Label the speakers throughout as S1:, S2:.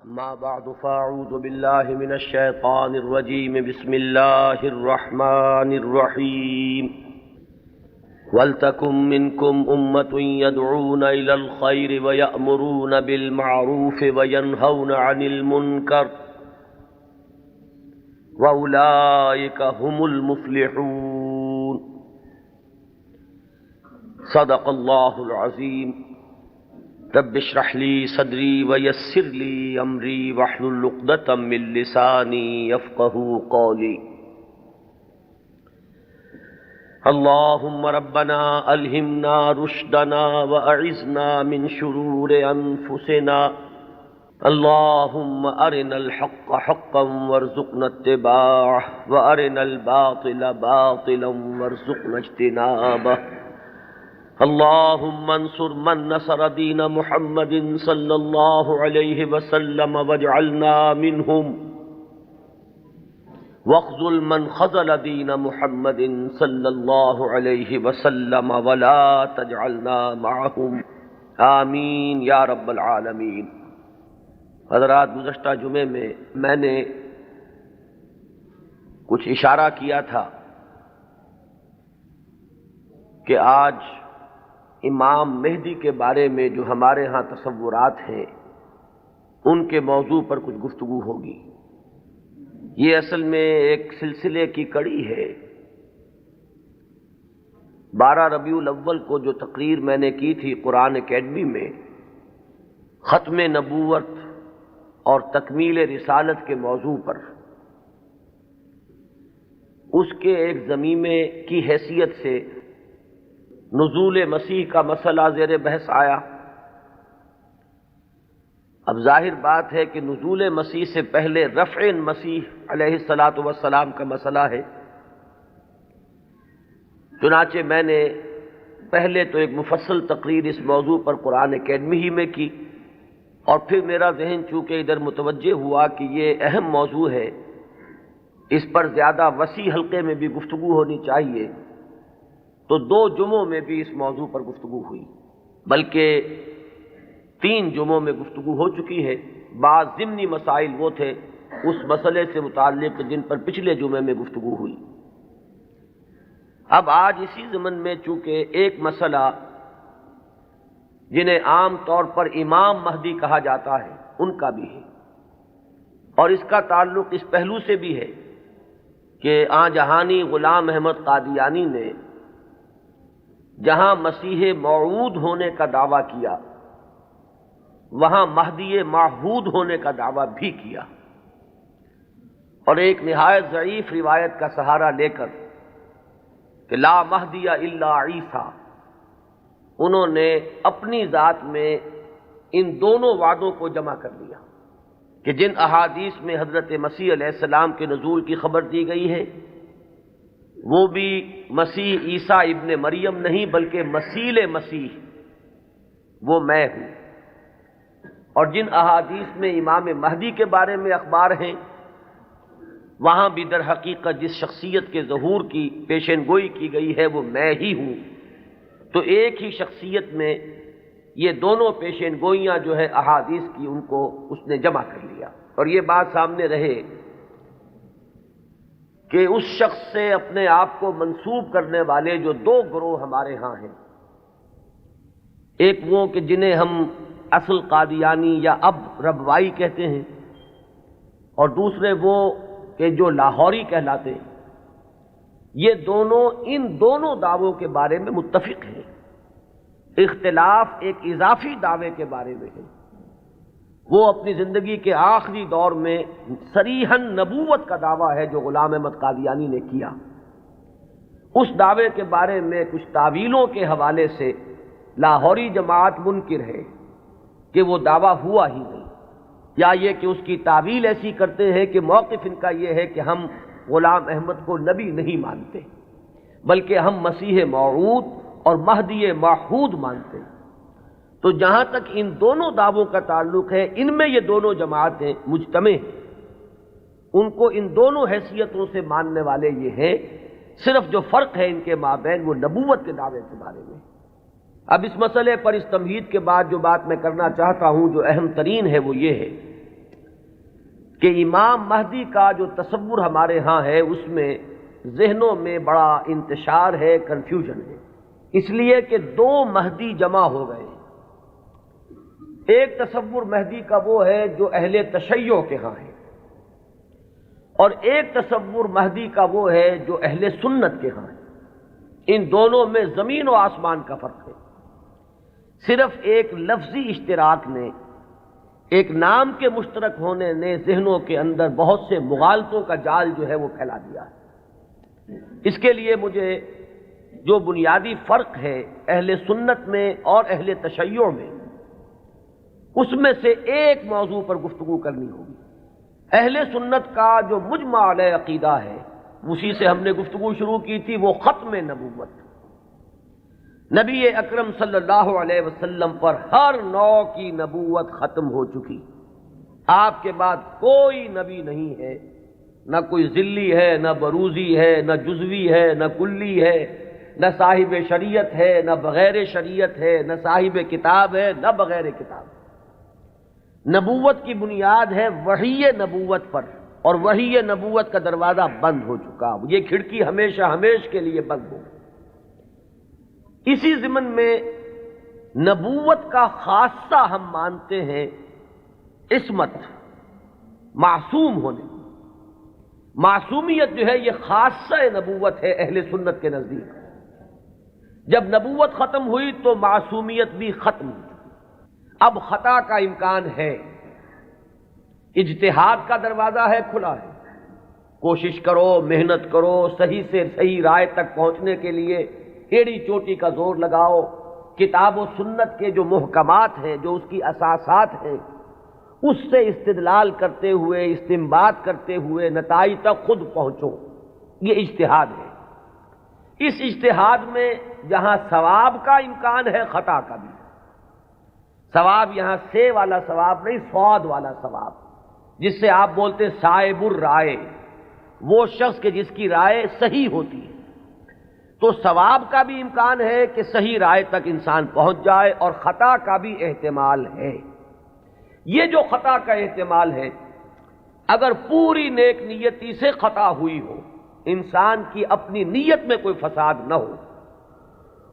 S1: أما بعد فأعوذ بالله من الشيطان الرجيم بسم الله الرحمن الرحيم وَلْتَكُن مِّنكُمْ أُمَّةٌ يَدْعُونَ إِلَى الْخَيْرِ وَيَأْمُرُونَ بِالْمَعْرُوفِ وَيَنْهَوْنَ عَنِ الْمُنكَرِ وَأُولَٰئِكَ هُمُ الْمُفْلِحُونَ صدق اللہ العظیم رب اشرح لی صدری ویسر لی امری واحلل عقدۃ من لسانی یفقہوا قولی اللہم ربنا الہمنا رشدنا واعذنا من شرور انفسنا اللہم ارنا الحق حقا وارزقنا اتباعہ وارنا الباطل باطلا وارزقنا اجتنابہ اللہم انصر من نصر دین محمد صلی اللہ علیہ وسلم واجعلنا منہم واخذل من خذل دین محمد صلی اللہ علیہ وسلم ولا تجعلنا معہم آمین یا رب العالمین۔ حضرات، گزشتہ جمعے میں نے کچھ اشارہ کیا تھا کہ آج امام مہدی کے بارے میں جو ہمارے ہاں تصورات ہیں ان کے موضوع پر کچھ گفتگو ہوگی۔ یہ اصل میں ایک سلسلے کی کڑی ہے۔ 12 ربیع الاول کو جو تقریر میں نے کی تھی قرآن اکیڈمی میں ختم نبوت اور تکمیل رسالت کے موضوع پر، اس کے ایک ضمیمے کی حیثیت سے نزول مسیح کا مسئلہ زیر بحث آیا۔ اب ظاہر بات ہے کہ نزول مسیح سے پہلے رفع مسیح علیہ الصلاۃ والسلام کا مسئلہ ہے۔ چنانچہ میں نے پہلے تو ایک مفصل تقریر اس موضوع پر قرآن اکیڈمی ہی میں کی، اور پھر میرا ذہن چونکہ ادھر متوجہ ہوا کہ یہ اہم موضوع ہے، اس پر زیادہ وسیع حلقے میں بھی گفتگو ہونی چاہیے، تو 2 جمعوں میں بھی اس موضوع پر گفتگو ہوئی، بلکہ 3 جمعوں میں گفتگو ہو چکی ہے۔ بعض ضمنی مسائل وہ تھے اس مسئلے سے متعلق جن پر پچھلے جمعے میں گفتگو ہوئی۔ اب آج اسی ضمن میں چونکہ ایک مسئلہ جنہیں عام طور پر امام مہدی کہا جاتا ہے ان کا بھی ہے، اور اس کا تعلق اس پہلو سے بھی ہے کہ آن جہانی غلام احمد قادیانی نے جہاں مسیح موعود ہونے کا دعویٰ کیا وہاں مہدی معہود ہونے کا دعویٰ بھی کیا، اور ایک نہایت ضعیف روایت کا سہارا لے کر کہ لا مہدی الا عیسیٰ، انہوں نے اپنی ذات میں ان دونوں وعدوں کو جمع کر لیا کہ جن احادیث میں حضرت مسیح علیہ السلام کے نزول کی خبر دی گئی ہے وہ بھی مسیح عیسیٰ ابن مریم نہیں بلکہ مسیل مسیح، وہ میں ہوں، اور جن احادیث میں امام مہدی کے بارے میں اخبار ہیں وہاں بھی در حقیقت جس شخصیت کے ظہور کی پیشن گوئی کی گئی ہے وہ میں ہی ہوں۔ تو ایک ہی شخصیت میں یہ دونوں پیشن گوئیاں جو ہے احادیث کی ان کو اس نے جمع کر لیا، اور یہ بات سامنے رہے کہ اس شخص سے اپنے آپ کو منسوب کرنے والے جو 2 گروہ ہمارے ہاں ہیں، ایک وہ کہ جنہیں ہم اصل قادیانی یا اب ربوائی کہتے ہیں، اور دوسرے وہ کہ جو لاہوری کہلاتے ہیں، یہ دونوں ان دونوں دعووں کے بارے میں متفق ہیں۔ اختلاف ایک اضافی دعوے کے بارے میں ہے۔ وہ اپنی زندگی کے آخری دور میں صریحاً نبوت کا دعویٰ ہے جو غلام احمد قادیانی نے کیا، اس دعوے کے بارے میں کچھ تعویلوں کے حوالے سے لاہوری جماعت منکر ہے کہ وہ دعویٰ ہوا ہی نہیں، یا یہ کہ اس کی تعویل ایسی کرتے ہیں کہ موقف ان کا یہ ہے کہ ہم غلام احمد کو نبی نہیں مانتے بلکہ ہم مسیح موعود اور مہدی معہود مانتے ہیں۔ تو جہاں تک ان دونوں دعووں کا تعلق ہے ان میں یہ دونوں جماعتیں مجتمع ہیں، ان کو ان دونوں حیثیتوں سے ماننے والے یہ ہیں، صرف جو فرق ہے ان کے مابین وہ نبوت کے دعوے کے بارے میں۔ اب اس مسئلے پر اس تمہید کے بعد جو بات میں کرنا چاہتا ہوں جو اہم ترین ہے وہ یہ ہے کہ امام مہدی کا جو تصور ہمارے ہاں ہے اس میں ذہنوں میں بڑا انتشار ہے، کنفیوژن ہے، اس لیے کہ دو مہدی جمع ہو گئے۔ ایک تصور مہدی کا وہ ہے جو اہل تشیع کے ہاں ہے، اور ایک تصور مہدی کا وہ ہے جو اہل سنت کے ہاں ہے۔ ان دونوں میں زمین و آسمان کا فرق ہے۔ صرف ایک لفظی اشتراک نے، ایک نام کے مشترک ہونے نے ذہنوں کے اندر بہت سے مغالطوں کا جال جو ہے وہ پھیلا دیا ہے۔ اس کے لیے مجھے جو بنیادی فرق ہے اہل سنت میں اور اہل تشیع میں، اس میں سے ایک موضوع پر گفتگو کرنی ہوگی۔ اہل سنت کا جو مجمع علیہ عقیدہ ہے، اسی سے ہم نے گفتگو شروع کی تھی، وہ ختم نبوت۔ نبی اکرم صلی اللہ علیہ وسلم پر ہر نوع کی نبوت ختم ہو چکی، آپ کے بعد کوئی نبی نہیں ہے، نہ کوئی ذلی ہے، نہ بروزی ہے، نہ جزوی ہے، نہ کلی ہے، نہ صاحب شریعت ہے، نہ بغیر شریعت ہے، نہ صاحب کتاب ہے، نہ بغیر کتاب۔ نبوت کی بنیاد ہے وحی نبوت پر، اور وحی نبوت کا دروازہ بند ہو چکا، یہ کھڑکی ہمیشہ ہمیش کے لیے بند ہو۔ اسی ضمن میں نبوت کا خاصہ ہم مانتے ہیں عصمت، معصوم ہونے۔ معصومیت جو ہے یہ خاصہ نبوت ہے اہل سنت کے نزدیک۔ جب نبوت ختم ہوئی تو معصومیت بھی ختم ہوئی۔ اب خطا کا امکان ہے، اجتہاد کا دروازہ ہے، کھلا ہے، کوشش کرو، محنت کرو، صحیح سے صحیح رائے تک پہنچنے کے لیے ایڑی چوٹی کا زور لگاؤ، کتاب و سنت کے جو محکمات ہیں، جو اس کی اساسات ہیں، اس سے استدلال کرتے ہوئے، استنباط کرتے ہوئے نتائج تک خود پہنچو، یہ اجتہاد ہے۔ اس اجتہاد میں جہاں ثواب کا امکان ہے، خطا کا بھی۔ ثواب یہاں سے والا ثواب نہیں، صاد والا ثواب، جس سے آپ بولتے ہیں صائب الرائے، وہ شخص کہ جس کی رائے صحیح ہوتی ہے۔ تو ثواب کا بھی امکان ہے کہ صحیح رائے تک انسان پہنچ جائے، اور خطا کا بھی احتمال ہے۔ یہ جو خطا کا احتمال ہے، اگر پوری نیک نیتی سے خطا ہوئی ہو، انسان کی اپنی نیت میں کوئی فساد نہ ہو،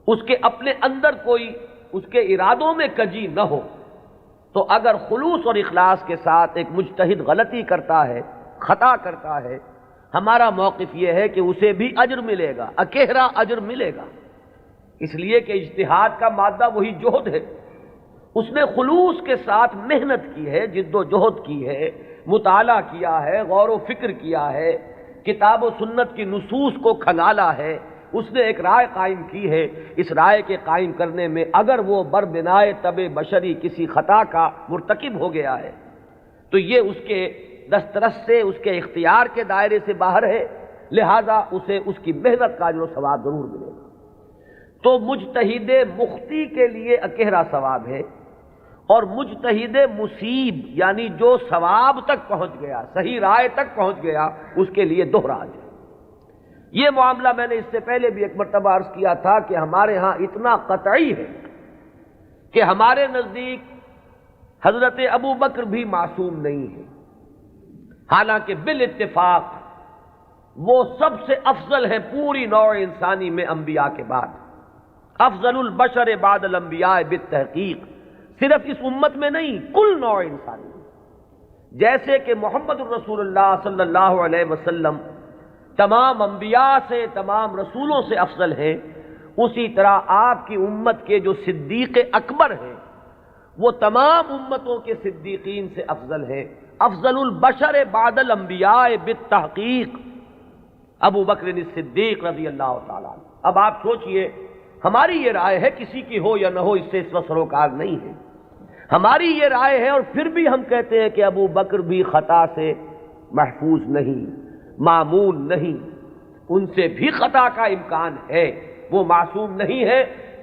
S1: اس کے اپنے اندر کوئی اس کے ارادوں میں کجی نہ ہو، تو اگر خلوص اور اخلاص کے ساتھ ایک مجتہد غلطی کرتا ہے، خطا کرتا ہے، ہمارا موقف یہ ہے کہ اسے بھی اجر ملے گا، اکیرا اجر ملے گا، اس لیے کہ اجتہاد کا مادہ وہی جہد ہے۔ اس نے خلوص کے ساتھ محنت کی ہے، جد و جہد کی ہے، مطالعہ کیا ہے، غور و فکر کیا ہے، کتاب و سنت کی نصوص کو کھنگالا ہے، اس نے ایک رائے قائم کی ہے۔ اس رائے کے قائم کرنے میں اگر وہ بربنائے طب بشری کسی خطا کا مرتکب ہو گیا ہے تو یہ اس کے دسترس سے، اس کے اختیار کے دائرے سے باہر ہے، لہذا اسے اس کی محنت کا اجر و ثواب ضرور ملے گا۔ تو مجتہد مخطی کے لیے اکیرا ثواب ہے، اور مجتہد مصیب یعنی جو ثواب تک پہنچ گیا، صحیح رائے تک پہنچ گیا، اس کے لیے دوہرا اجر۔ یہ معاملہ میں نے اس سے پہلے بھی ایک مرتبہ عرض کیا تھا کہ ہمارے ہاں اتنا قطعی ہے کہ ہمارے نزدیک حضرت ابو بکر بھی معصوم نہیں ہے، حالانکہ بالاتفاق وہ سب سے افضل ہے پوری نوع انسانی میں انبیاء کے بعد، افضل البشر بعد الانبیاء بالتحقیق، صرف اس امت میں نہیں، کل نوع انسانی میں۔ جیسے کہ محمد الرسول اللہ صلی اللہ علیہ وسلم تمام انبیاء سے، تمام رسولوں سے افضل ہیں، اسی طرح آپ کی امت کے جو صدیق اکبر ہیں وہ تمام امتوں کے صدیقین سے افضل ہیں، افضل البشر بعد الانبیاء بالتحقیق ابو بکر الصدیق رضی اللہ تعالیٰ عنہ۔ اب آپ سوچئے، ہماری یہ رائے ہے، کسی کی ہو یا نہ ہو اس سے اس وقت سروکار نہیں ہے، ہماری یہ رائے ہے، اور پھر بھی ہم کہتے ہیں کہ ابو بکر بھی خطا سے محفوظ نہیں، معمول نہیں، ان سے بھی خطا کا امکان ہے، وہ معصوم نہیں ہے۔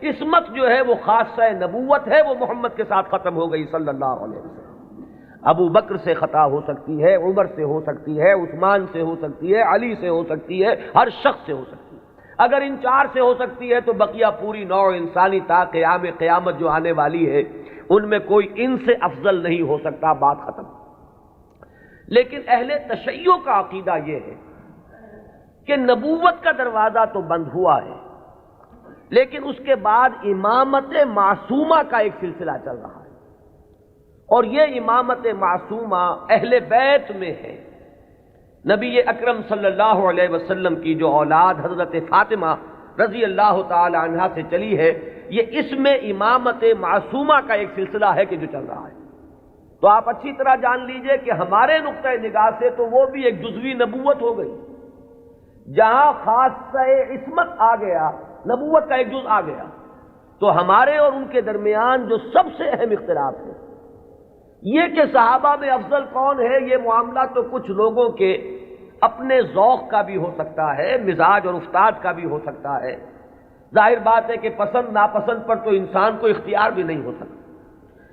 S1: عصمت جو ہے وہ خاصہ نبوت ہے، وہ محمد کے ساتھ ختم ہو گئی صلی اللہ علیہ وسلم۔ ابو بکر سے خطا ہو سکتی ہے، عمر سے ہو سکتی ہے، عثمان سے ہو سکتی ہے، علی سے ہو سکتی ہے، ہر شخص سے ہو سکتی ہے۔ اگر ان چار سے ہو سکتی ہے تو بقیہ پوری نوع انسانی تا قیام قیامت جو آنے والی ہے، ان میں کوئی ان سے افضل نہیں ہو سکتا، بات ختم۔ لیکن اہل تشیع کا عقیدہ یہ ہے کہ نبوت کا دروازہ تو بند ہوا ہے، لیکن اس کے بعد امامت معصومہ کا ایک سلسلہ چل رہا ہے، اور یہ امامت معصومہ اہل بیت میں ہے۔ نبی اکرم صلی اللہ علیہ وسلم کی جو اولاد حضرت فاطمہ رضی اللہ تعالی عنہا سے چلی ہے، یہ اس میں امامت معصومہ کا ایک سلسلہ ہے کہ جو چل رہا ہے۔ تو آپ اچھی طرح جان لیجئے کہ ہمارے نقطۂ نگاہ سے تو وہ بھی ایک جزوی نبوت ہو گئی، جہاں خاصہ عصمت آ گیا، نبوت کا ایک جز آ گیا۔ تو ہمارے اور ان کے درمیان جو سب سے اہم اختلاف ہے یہ کہ صحابہ میں افضل کون ہے، یہ معاملہ تو کچھ لوگوں کے اپنے ذوق کا بھی ہو سکتا ہے، مزاج اور افتاد کا بھی ہو سکتا ہے۔ ظاہر بات ہے کہ پسند ناپسند پر تو انسان کو اختیار بھی نہیں ہو سکتا۔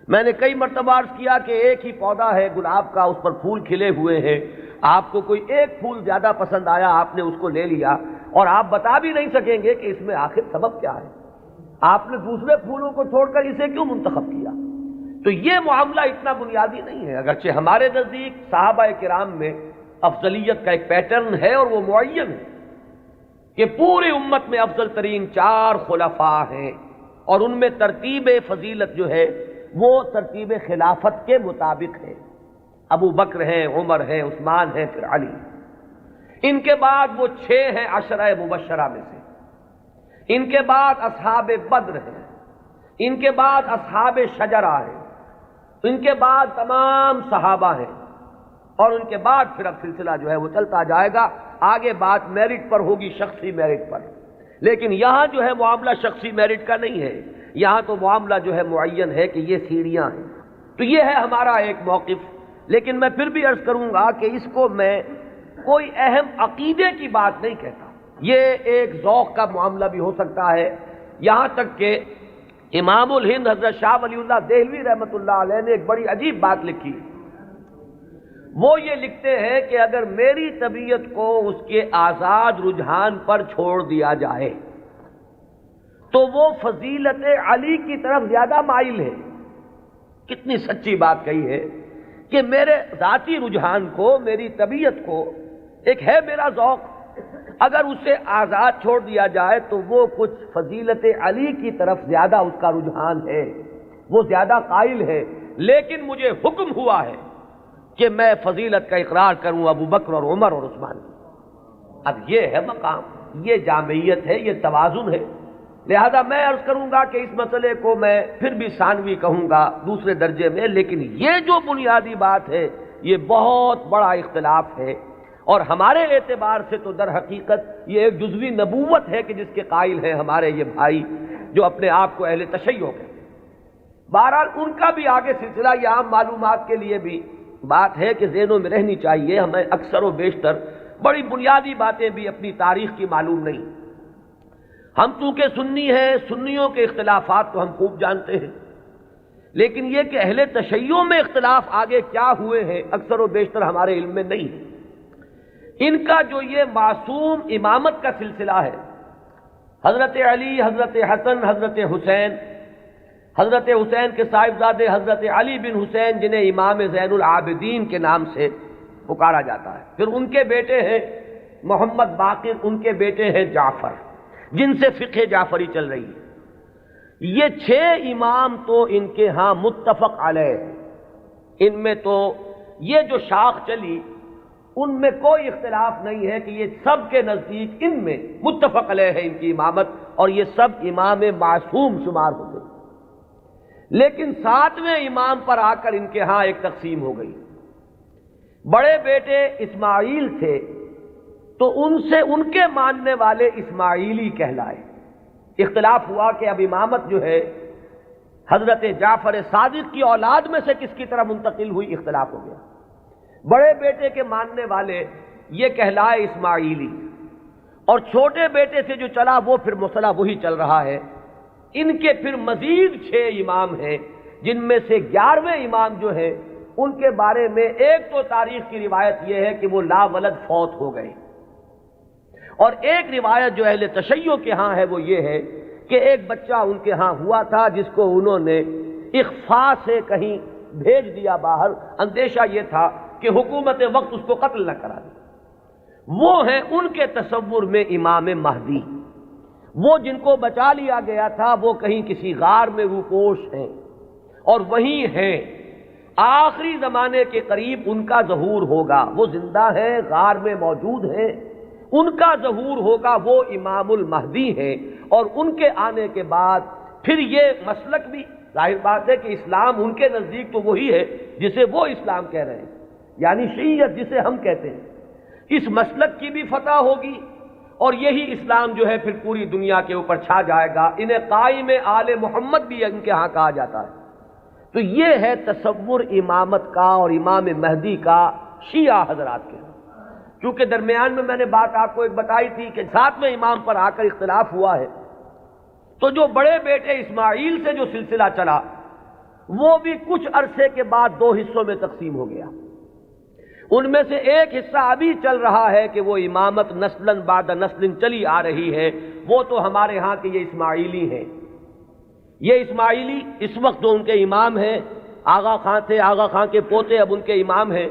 S1: میں نے کئی مرتبہ عرض کیا کہ ایک ہی پودا ہے گلاب کا، اس پر پھول کھلے ہوئے ہیں، آپ کو کوئی ایک پھول زیادہ پسند آیا، آپ نے اس کو لے لیا، اور آپ بتا بھی نہیں سکیں گے کہ اس میں آخر سبب کیا ہے، آپ نے دوسرے پھولوں کو چھوڑ کر اسے کیوں منتخب کیا۔ تو یہ معاملہ اتنا بنیادی نہیں ہے، اگرچہ ہمارے نزدیک صحابہ کرام میں افضلیت کا ایک پیٹرن ہے اور وہ معین ہے کہ پوری امت میں افضل ترین 4 خلفاء ہیں، اور ان میں ترتیب فضیلت جو ہے وہ ترتیب خلافت کے مطابق ہے۔ ابو بکر ہیں، عمر ہیں، عثمان ہیں، پھر علی۔ ان کے بعد وہ 6 ہیں عشرہ مبشرہ میں سے، ان کے بعد اصحاب بدر ہیں، ان کے بعد اصحاب شجرہ ہیں، ان کے بعد تمام صحابہ ہیں، اور ان کے بعد پھر اب سلسلہ جو ہے وہ چلتا جائے گا۔ آگے بات میرٹ پر ہوگی، شخصی میرٹ پر، لیکن یہاں جو ہے معاملہ شخصی میرٹ کا نہیں ہے، یہاں تو معاملہ جو ہے معین ہے کہ یہ سیڑھیاں ہیں۔ تو یہ ہے ہمارا ایک موقف، لیکن میں پھر بھی عرض کروں گا کہ اس کو میں کوئی اہم عقیدے کی بات نہیں کہتا، یہ ایک ذوق کا معاملہ بھی ہو سکتا ہے۔ یہاں تک کہ امام الہند حضرت شاہ ولی اللہ دہلوی رحمۃ اللہ علیہ نے ایک بڑی عجیب بات لکھی۔ وہ یہ لکھتے ہیں کہ اگر میری طبیعت کو اس کے آزاد رجحان پر چھوڑ دیا جائے تو وہ فضیلت علی کی طرف زیادہ مائل ہے۔ کتنی سچی بات کہی ہے کہ میرے ذاتی رجحان کو، میری طبیعت کو، ایک ہے میرا ذوق، اگر اسے آزاد چھوڑ دیا جائے تو وہ کچھ فضیلت علی کی طرف زیادہ اس کا رجحان ہے، وہ زیادہ قائل ہے، لیکن مجھے حکم ہوا ہے کہ میں فضیلت کا اقرار کروں ابو بکر اور عمر اور عثمان کی۔ اب یہ ہے مقام، یہ جامعیت ہے، یہ توازن ہے۔ لہذا میں عرض کروں گا کہ اس مسئلے کو میں پھر بھی ثانوی کہوں گا، دوسرے درجے میں، لیکن یہ جو بنیادی بات ہے یہ بہت بڑا اختلاف ہے، اور ہمارے اعتبار سے تو در حقیقت یہ ایک جزوی نبوت ہے کہ جس کے قائل ہیں ہمارے یہ بھائی جو اپنے آپ کو اہل تشیع کہتے ہیں۔ بہرحال ان کا بھی آگے سلسلہ، یہ عام معلومات کے لیے بھی بات ہے کہ ذہنوں میں رہنی چاہیے، ہمیں اکثر و بیشتر بڑی بنیادی باتیں بھی اپنی تاریخ کی معلوم نہیں۔ ہم چونکہ سنی ہیں، سنیوں کے اختلافات تو ہم خوب جانتے ہیں، لیکن یہ کہ اہل تشیع میں اختلاف آگے کیا ہوئے ہیں اکثر و بیشتر ہمارے علم میں نہیں ہے۔ ان کا جو یہ معصوم امامت کا سلسلہ ہے، حضرت علی، حضرت حسن، حضرت حسین، حضرت حسین کے صاحبزادے حضرت علی بن حسین جنہیں امام زین العابدین کے نام سے پکارا جاتا ہے، پھر ان کے بیٹے ہیں محمد باقر، ان کے بیٹے ہیں جعفر، جن سے فقہ جعفری چل رہی ہے۔ یہ 6 امام تو ان کے ہاں متفق علیہ، ان میں تو یہ جو شاخ چلی ان میں کوئی اختلاف نہیں ہے کہ یہ سب کے نزدیک ان میں متفق علیہ ہے ان کی امامت، اور یہ سب امام معصوم شمار ہو گئے۔ لیکن 7ویں امام پر آ کر ان کے ہاں ایک تقسیم ہو گئی۔ بڑے بیٹے اسماعیل تھے تو ان سے ان کے ماننے والے اسماعیلی کہلائے۔ اختلاف ہوا کہ اب امامت جو ہے حضرت جعفر صادق کی اولاد میں سے کس کی طرح منتقل ہوئی، اختلاف ہو گیا۔ بڑے بیٹے کے ماننے والے یہ کہلائے اسماعیلی، اور چھوٹے بیٹے سے جو چلا وہ پھر مسئلہ وہی چل رہا ہے۔ ان کے پھر مزید 6 امام ہیں، جن میں سے 11ویں امام جو ہے ان کے بارے میں ایک تو تاریخ کی روایت یہ ہے کہ وہ لا ولد فوت ہو گئے، اور ایک روایت جو اہل تشیع کے ہاں ہے وہ یہ ہے کہ ایک بچہ ان کے ہاں ہوا تھا جس کو انہوں نے اخفاء سے کہیں بھیج دیا باہر، اندیشہ یہ تھا کہ حکومت وقت اس کو قتل نہ کرا دے۔ وہ ہیں ان کے تصور میں امام مہدی، وہ جن کو بچا لیا گیا تھا وہ کہیں کسی غار میں روپوش ہیں اور وہیں ہیں، آخری زمانے کے قریب ان کا ظہور ہوگا، وہ زندہ ہیں، غار میں موجود ہیں، ان کا ظہور ہوگا، وہ امام المہدی ہیں، اور ان کے آنے کے بعد پھر یہ مسلک بھی ظاہر بات ہے کہ اسلام ان کے نزدیک تو وہی ہے جسے وہ اسلام کہہ رہے ہیں، یعنی شیعیت جسے ہم کہتے ہیں، اس مسلک کی بھی فتح ہوگی اور یہی اسلام جو ہے پھر پوری دنیا کے اوپر چھا جائے گا۔ انہیں قائم آل محمد بھی ان کے ہاں کہا جاتا ہے۔ تو یہ ہے تصور امامت کا اور امام مہدی کا شیعہ حضرات کے۔ چونکہ درمیان میں میں نے بات آپ کو ایک بتائی تھی کہ ساتویں امام پر آ کر اختلاف ہوا ہے، تو جو بڑے بیٹے اسماعیل سے جو سلسلہ چلا وہ بھی کچھ عرصے کے بعد دو حصوں میں تقسیم ہو گیا۔ ان میں سے ایک حصہ ابھی چل رہا ہے کہ وہ امامت نسلاً بعد نسل چلی آ رہی ہے، وہ تو ہمارے ہاں کے یہ اسماعیلی ہیں۔ یہ اسماعیلی اس وقت جو ان کے امام ہیں آغا خان تھے، آغا خان کے پوتے اب ان کے امام ہیں،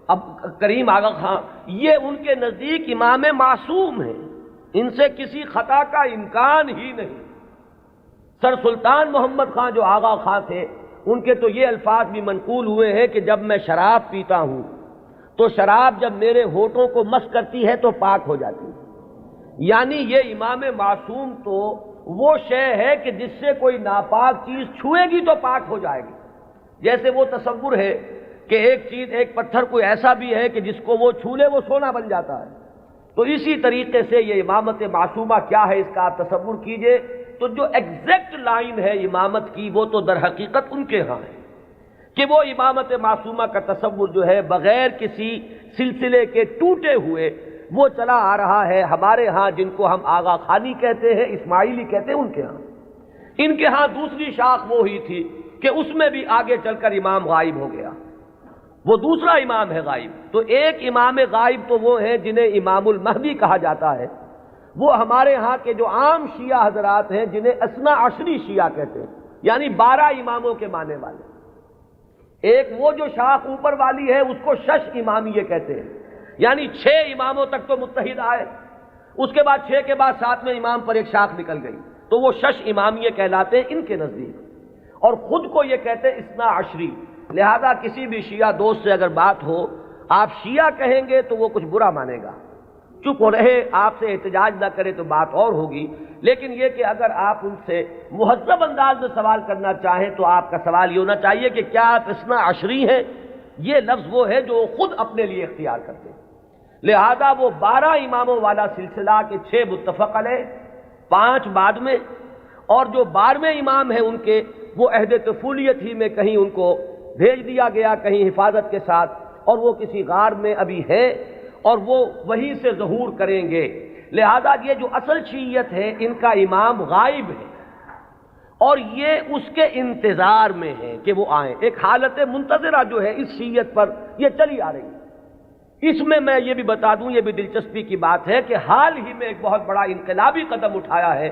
S1: اب کریم آغا خان، یہ ان کے نزدیک امام معصوم ہیں، ان سے کسی خطا کا امکان ہی نہیں۔ سر سلطان محمد خان جو آغا خان تھے ان کے تو یہ الفاظ بھی منقول ہوئے ہیں کہ جب میں شراب پیتا ہوں تو شراب جب میرے ہونٹوں کو مس کرتی ہے تو پاک ہو جاتی ہے۔ یعنی یہ امام معصوم تو وہ شے ہے کہ جس سے کوئی ناپاک چیز چھوئے گی تو پاک ہو جائے گی۔ جیسے وہ تصور ہے کہ ایک چیز، ایک پتھر کوئی ایسا بھی ہے کہ جس کو وہ چھو لے وہ سونا بن جاتا ہے، تو اسی طریقے سے یہ امامت معصومہ کیا ہے اس کا آپ تصور کیجئے۔ تو جو ایگزیکٹ لائن ہے امامت کی وہ تو در حقیقت ان کے ہاں ہے کہ وہ امامت معصومہ کا تصور جو ہے بغیر کسی سلسلے کے ٹوٹے ہوئے وہ چلا آ رہا ہے۔ ہمارے ہاں جن کو ہم آغا خانی کہتے ہیں، اسماعیلی کہتے ہیں، ان کے ہاں، ان کے ہاں دوسری شاخ وہ ہی تھی کہ اس میں بھی آگے چل کر امام غائب ہو گیا، وہ دوسرا امام ہے غائب۔ تو ایک امام غائب تو وہ ہیں جنہیں امام المہدی کہا جاتا ہے، وہ ہمارے ہاں کے جو عام شیعہ حضرات ہیں جنہیں اثنا عشری شیعہ کہتے ہیں، یعنی 12 اماموں کے ماننے والے۔ ایک وہ جو شاخ اوپر والی ہے اس کو شش امامیہ کہتے ہیں، یعنی 6 اماموں تک تو متحد آئے، اس کے بعد 6 کے بعد 7ویں امام پر ایک شاخ نکل گئی، تو وہ شش امامیہ کہلاتے ہیں ان کے نزدیک، اور خود کو یہ کہتے ہیں اثنا عشری۔ لہذا کسی بھی شیعہ دوست سے اگر بات ہو آپ شیعہ کہیں گے تو وہ کچھ برا مانے گا، چپ رہے، آپ سے احتجاج نہ کرے تو بات اور ہوگی، لیکن یہ کہ اگر آپ ان سے مہذب انداز میں سوال کرنا چاہیں تو آپ کا سوال یہ ہونا چاہیے کہ کیا آپ اثنا عشری ہیں؟ یہ لفظ وہ ہے جو خود اپنے لیے اختیار کرتے ہیں۔ لہذا وہ 12 اماموں والا سلسلہ کے 6 متفق علیہ، 5 بعد میں، اور جو 12ویں امام ہیں ان کے وہ عہد طفولیت ہی میں کہیں ان کو بھیج دیا گیا کہیں حفاظت کے ساتھ، اور وہ کسی غار میں ابھی ہے اور وہ وہیں سے ظہور کریں گے۔ لہذا یہ جو اصل شیعیت ہے ان کا امام غائب ہے اور یہ اس کے انتظار میں ہے کہ وہ آئیں۔ ایک حالت منتظرہ جو ہے اس شیعیت پر یہ چلی آ رہی ہے۔ اس میں یہ بھی بتا دوں، یہ بھی دلچسپی کی بات ہے کہ حال ہی میں ایک بہت بڑا انقلابی قدم اٹھایا ہے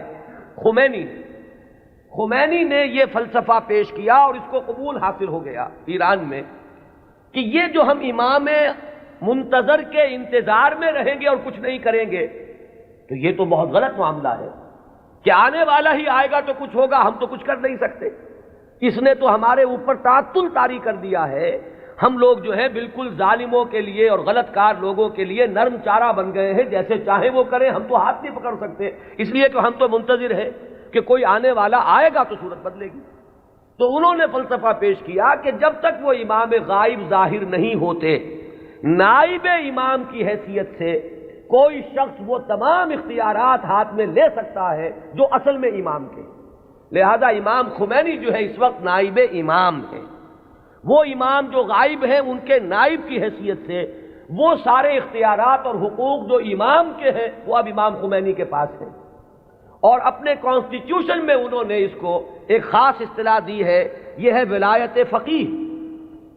S1: خمینی نے یہ فلسفہ پیش کیا اور اس کو قبول حاصل ہو گیا ایران میں کہ یہ جو ہم امام منتظر کے انتظار میں رہیں گے اور کچھ نہیں کریں گے تو یہ تو بہت غلط معاملہ ہے کہ آنے والا ہی آئے گا تو کچھ ہوگا، ہم تو کچھ کر نہیں سکتے۔ اس نے تو ہمارے اوپر تعطل طاری کر دیا ہے، ہم لوگ جو ہے بالکل ظالموں کے لیے اور غلط کار لوگوں کے لیے نرم چارہ بن گئے ہیں، جیسے چاہیں وہ کریں، ہم تو ہاتھ نہیں پکڑ سکتے، اس لیے کہ ہم تو منتظر ہیں کہ کوئی آنے والا آئے گا تو صورت بدلے گی۔ تو انہوں نے فلسفہ پیش کیا کہ جب تک وہ امام غائب ظاہر نہیں ہوتے، نائب امام کی حیثیت سے کوئی شخص وہ تمام اختیارات ہاتھ میں لے سکتا ہے جو اصل میں امام کے۔ لہذا امام خمینی جو ہے اس وقت نائب امام ہے، وہ امام جو غائب ہیں ان کے نائب کی حیثیت سے وہ سارے اختیارات اور حقوق جو امام کے ہیں وہ اب امام خمینی کے پاس ہیں، اور اپنے کانسٹیٹیوشن میں انہوں نے اس کو ایک خاص اصطلاح دی ہے، یہ ہے ولایت فقیہ،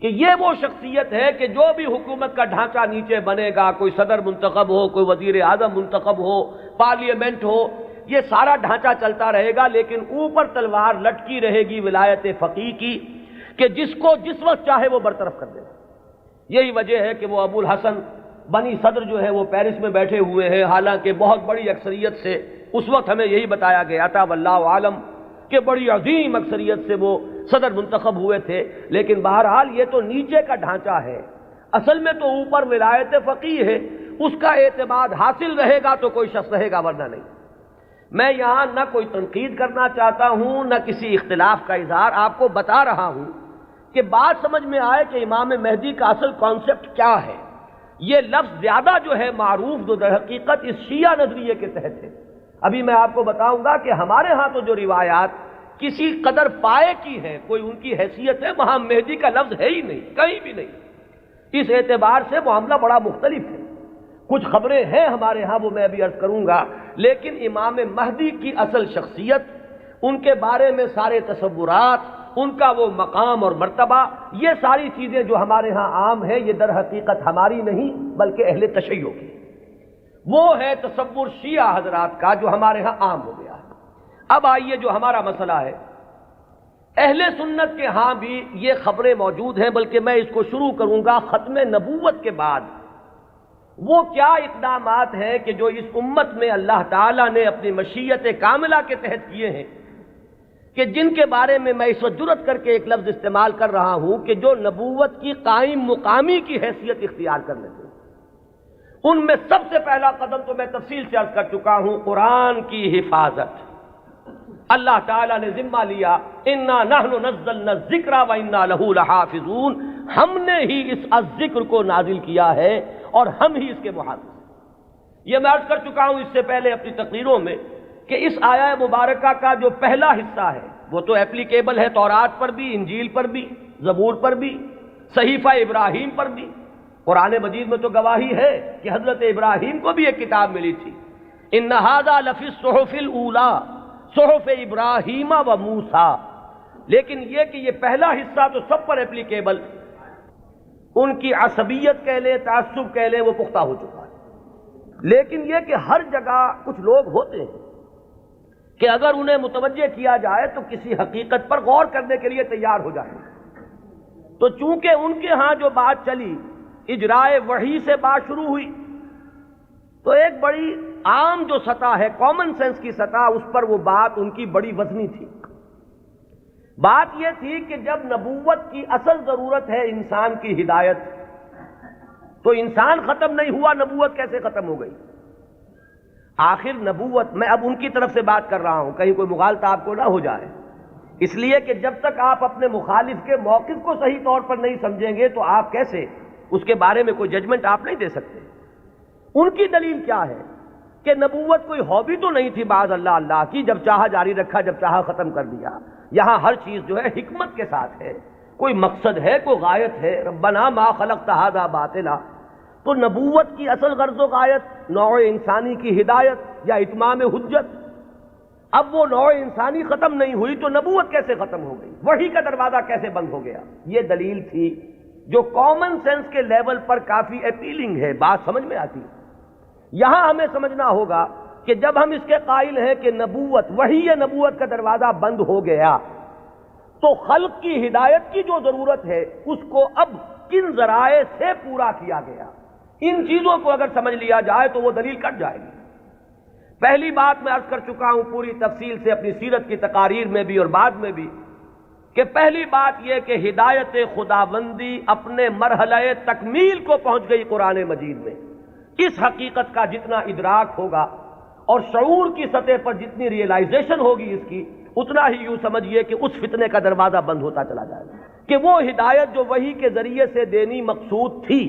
S1: کہ یہ وہ شخصیت ہے کہ جو بھی حکومت کا ڈھانچہ نیچے بنے گا، کوئی صدر منتخب ہو، کوئی وزیر اعظم منتخب ہو، پارلیمنٹ ہو، یہ سارا ڈھانچہ چلتا رہے گا، لیکن اوپر تلوار لٹکی رہے گی ولایت فقیہ کی کہ جس کو جس وقت چاہے وہ برطرف کر دے۔ یہی وجہ ہے کہ وہ ابو الحسن بنی صدر جو ہے وہ پیرس میں بیٹھے ہوئے ہیں، حالانکہ بہت بڑی اکثریت سے اس وقت ہمیں یہی بتایا گیا تھا واللہ عالم کہ بڑی عظیم اکثریت سے وہ صدر منتخب ہوئے تھے، لیکن بہرحال یہ تو نیچے کا ڈھانچہ ہے، اصل میں تو اوپر ولایت فقیہ ہے، اس کا اعتماد حاصل رہے گا تو کوئی شخص رہے گا، ورنہ نہیں۔ میں یہاں نہ کوئی تنقید کرنا چاہتا ہوں نہ کسی اختلاف کا اظہار، آپ کو بتا رہا ہوں کہ بات سمجھ میں آئے کہ امام مہدی کا اصل کانسیپٹ کیا ہے۔ یہ لفظ زیادہ جو ہے معروف جو در حقیقت اس شیعہ نظریے کے تحت ہے۔ ابھی میں آپ کو بتاؤں گا کہ ہمارے ہاں تو جو روایات کسی قدر پائے کی ہیں، کوئی ان کی حیثیت ہے، وہاں مہدی کا لفظ ہے ہی نہیں، کہیں بھی نہیں۔ اس اعتبار سے معاملہ بڑا مختلف ہے۔ کچھ خبریں ہیں ہمارے ہاں، وہ میں ابھی عرض کروں گا، لیکن امام مہدی کی اصل شخصیت، ان کے بارے میں سارے تصورات، ان کا وہ مقام اور مرتبہ، یہ ساری چیزیں جو ہمارے ہاں عام ہیں، یہ در حقیقت ہماری نہیں بلکہ اہل تشیع کی۔ وہ ہے تصور شیعہ حضرات کا جو ہمارے ہاں عام ہو گیا ہے۔ اب آئیے جو ہمارا مسئلہ ہے، اہل سنت کے ہاں بھی یہ خبریں موجود ہیں، بلکہ میں اس کو شروع کروں گا ختم نبوت کے بعد۔ وہ کیا اقدامات ہیں کہ جو اس امت میں اللہ تعالیٰ نے اپنی مشیت کاملہ کے تحت کیے ہیں، کہ جن کے بارے میں میں اس وقت جرأت کر کے ایک لفظ استعمال کر رہا ہوں کہ جو نبوت کی قائم مقامی کی حیثیت اختیار کر لیتے ہیں۔ ان میں سب سے پہلا قدم تو میں تفصیل سے عرض کر چکا ہوں، قرآن کی حفاظت۔ اللہ تعالیٰ نے ذمہ لیا، انا نحن نزلنا الذکر وانا لہ لحافظون، ہم نے ہی اس الذکر کو نازل کیا ہے اور ہم ہی اس کے محافظ ہیں۔ یہ میں عرض کر چکا ہوں اس سے پہلے اپنی تقریروں میں کہ اس آیہ مبارکہ کا جو پہلا حصہ ہے وہ تو اپلیکیبل ہے تورات پر بھی، انجیل پر بھی، زبور پر بھی، صحیفہ ابراہیم پر بھی۔ قرآن مجید میں تو گواہی ہے کہ حضرت ابراہیم کو بھی ایک کتاب ملی تھی، ان ھذا لفی الصحف الاولی صحف ابراہیم و موسیٰ۔ لیکن یہ کہ یہ پہلا حصہ تو سب پر اپلیکیبل، ان کی عصبیت کہہ لیں، تعصب کہہ لیں، وہ پختہ ہو چکا ہے۔ لیکن یہ کہ ہر جگہ کچھ لوگ ہوتے ہیں کہ اگر انہیں متوجہ کیا جائے تو کسی حقیقت پر غور کرنے کے لیے تیار ہو جائیں۔ تو چونکہ ان کے ہاں جو بات چلی، اجرائے وحی سے بات شروع ہوئی، تو ایک بڑی عام جو سطح ہے، کامن سینس کی سطح، اس پر وہ بات ان کی بڑی وزنی تھی۔ بات یہ تھی کہ جب نبوت کی اصل ضرورت ہے انسان کی ہدایت، تو انسان ختم نہیں ہوا، نبوت کیسے ختم ہو گئی؟ آخر نبوت، میں اب ان کی طرف سے بات کر رہا ہوں، کہیں کوئی مغالطہ آپ کو نہ ہو جائے، اس لیے کہ جب تک آپ اپنے مخالف کے موقف کو صحیح طور پر نہیں سمجھیں گے تو آپ کیسے اس کے بارے میں کوئی ججمنٹ آپ نہیں دے سکتے۔ ان کی دلیل کیا ہے کہ نبوت کوئی ہابی تو نہیں تھی بعض اللہ کی، جب چاہا جاری رکھا، جب چاہا ختم کر دیا۔ یہاں ہر چیز جو ہے حکمت کے ساتھ ہے، کوئی مقصد ہے، کوئی غایت ہے، ربنا ما خلقت ھذا باطلا۔ تو نبوت کی اصل غرض و غایت نوع انسانی کی ہدایت یا اتمام حجت۔ اب وہ نوع انسانی ختم نہیں ہوئی تو نبوت کیسے ختم ہو گئی؟ وحی کا دروازہ کیسے بند ہو گیا؟ یہ دلیل تھی جو کامن سینس کے لیول پر کافی اپیلنگ ہے، بات سمجھ میں آتی ہے۔ یہاں ہمیں سمجھنا ہوگا کہ جب ہم اس کے قائل ہیں کہ نبوت، وحی نبوت کا دروازہ بند ہو گیا، تو خلق کی ہدایت کی جو ضرورت ہے اس کو اب کن ذرائع سے پورا کیا گیا، ان چیزوں کو اگر سمجھ لیا جائے تو وہ دلیل کٹ جائے گی۔ پہلی بات میں عرض کر چکا ہوں پوری تفصیل سے اپنی سیرت کی تقاریر میں بھی اور بعد میں بھی، کہ پہلی بات یہ کہ ہدایت خداوندی اپنے مرحلہ تکمیل کو پہنچ گئی قرآن مجید میں۔ اس حقیقت کا جتنا ادراک ہوگا اور شعور کی سطح پر جتنی ریئلائزیشن ہوگی اس کی، اتنا ہی یوں سمجھیے کہ اس فتنے کا دروازہ بند ہوتا چلا جائے گا، کہ وہ ہدایت جو وحی کے ذریعے سے دینی مقصود تھی،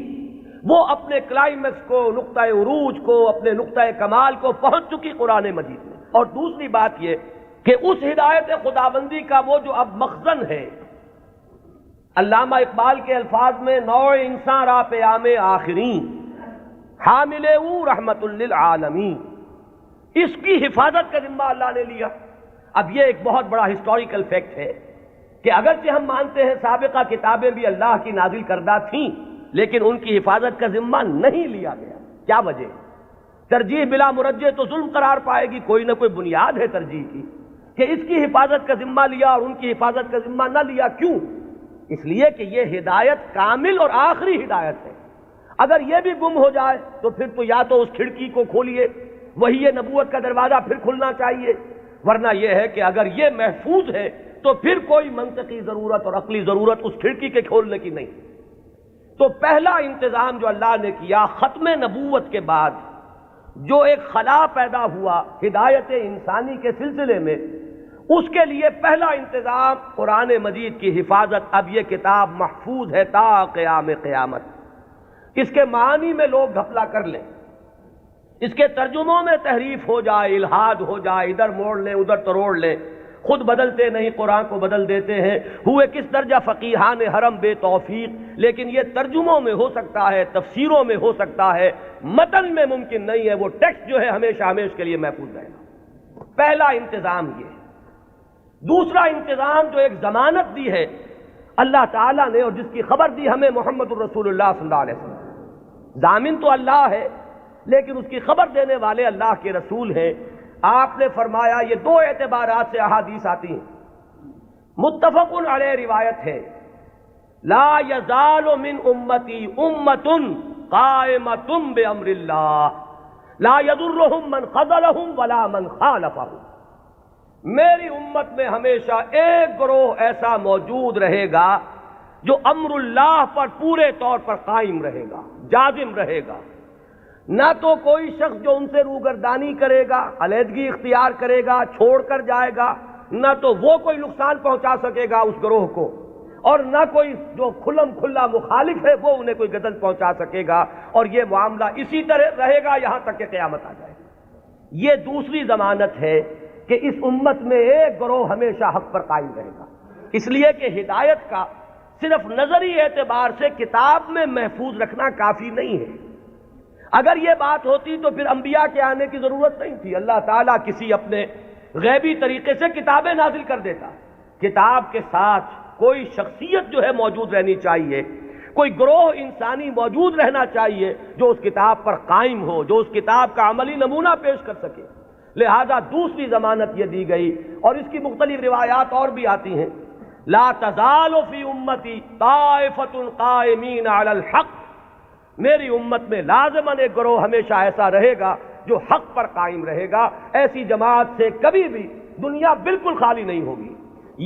S1: وہ اپنے کلائمیکس کو، نقطہ عروج کو، اپنے نقطہ کمال کو پہنچ چکی قرآن مجید میں۔ اور دوسری بات یہ کہ اس ہدایت خداوندی کا وہ جو اب مخزن ہے، علامہ اقبال کے الفاظ میں نوع انسان را پیام آخرین حامل او رحمت للعالمین، اس کی حفاظت کا ذمہ اللہ نے لیا۔ اب یہ ایک بہت بڑا ہسٹوریکل فیکٹ ہے کہ اگرچہ ہم مانتے ہیں سابقہ کتابیں بھی اللہ کی نازل کردہ تھیں، لیکن ان کی حفاظت کا ذمہ نہیں لیا گیا۔ کیا وجہ؟ ترجیح بلا مرجح تو ظلم قرار پائے گی، کوئی نہ کوئی بنیاد ہے ترجیح کی، کہ اس کی حفاظت کا ذمہ لیا اور ان کی حفاظت کا ذمہ نہ لیا۔ کیوں؟ اس لیے کہ یہ ہدایت کامل اور آخری ہدایت ہے. اگر یہ بھی گم ہو جائے تو پھر تو یا تو اس کھڑکی کو کھولیے، وہی نبوت کا دروازہ پھر کھلنا چاہیے، ورنہ یہ ہے کہ اگر یہ محفوظ ہے تو پھر کوئی منطقی ضرورت اور عقلی ضرورت اس کھڑکی کے کھولنے کی نہیں. تو پہلا انتظام جو اللہ نے کیا ختم نبوت کے بعد، جو ایک خلا پیدا ہوا ہدایت انسانی کے سلسلے میں، اس کے لیے پہلا انتظام قرآن مجید کی حفاظت. اب یہ کتاب محفوظ ہے تا قیام قیامت. اس کے معنی میں لوگ گھپلا کر لیں، اس کے ترجموں میں تحریف ہو جائے، الحاد ہو جائے، ادھر موڑ لیں ادھر تروڑ لیں، خود بدلتے نہیں قرآن کو بدل دیتے ہیں. ہوئے کس درجہ فقیہان حرم بے توفیق. لیکن یہ ترجموں میں ہو سکتا ہے، تفسیروں میں ہو سکتا ہے، متن میں ممکن نہیں ہے. وہ ٹیکسٹ جو ہے ہمیشہ ہمیشہ کے لیے محفوظ رہے گا. پہلا انتظام یہ ہے. دوسرا انتظام جو ایک ضمانت دی ہے اللہ تعالیٰ نے اور جس کی خبر دی ہمیں محمد الرسول اللہ صلی اللہ علیہ وسلم. ضامن تو اللہ ہے لیکن اس کی خبر دینے والے اللہ کے رسول ہیں. آپ نے فرمایا، یہ دو اعتبارات سے احادیث آتی ہیں، متفق علیہ روایت ہے، لا یزال من امتی امت قائمۃ بامر اللہ لا یضرهم من خذلهم ولا من خالفهم. میری امت میں ہمیشہ ایک گروہ ایسا موجود رہے گا جو امر اللہ پر پورے طور پر قائم رہے گا، جازم رہے گا. نہ تو کوئی شخص جو ان سے روگردانی کرے گا، علیحدگی اختیار کرے گا، چھوڑ کر جائے گا، نہ تو وہ کوئی نقصان پہنچا سکے گا اس گروہ کو، اور نہ کوئی جو کھلم کھلا مخالف ہے وہ انہیں کوئی غضب پہنچا سکے گا. اور یہ معاملہ اسی طرح رہے گا یہاں تک کہ قیامت آ جائے. یہ دوسری ضمانت ہے کہ اس امت میں ایک گروہ ہمیشہ حق پر قائم رہے گا. اس لیے کہ ہدایت کا صرف نظری اعتبار سے کتاب میں محفوظ رکھنا کافی نہیں ہے. اگر یہ بات ہوتی تو پھر انبیاء کے آنے کی ضرورت نہیں تھی. اللہ تعالیٰ کسی اپنے غیبی طریقے سے کتابیں نازل کر دیتا. کتاب کے ساتھ کوئی شخصیت جو ہے موجود رہنی چاہیے، کوئی گروہ انسانی موجود رہنا چاہیے جو اس کتاب پر قائم ہو، جو اس کتاب کا عملی نمونہ پیش کر سکے. لہذا دوسری ضمانت یہ دی گئی، اور اس کی مختلف روایات اور بھی آتی ہیں. لا تزال فی امتی طائفۃ قائمین علی الحق. میری امت میں لازماً ایک گروہ ہمیشہ ایسا رہے گا جو حق پر قائم رہے گا. ایسی جماعت سے کبھی بھی دنیا بالکل خالی نہیں ہوگی.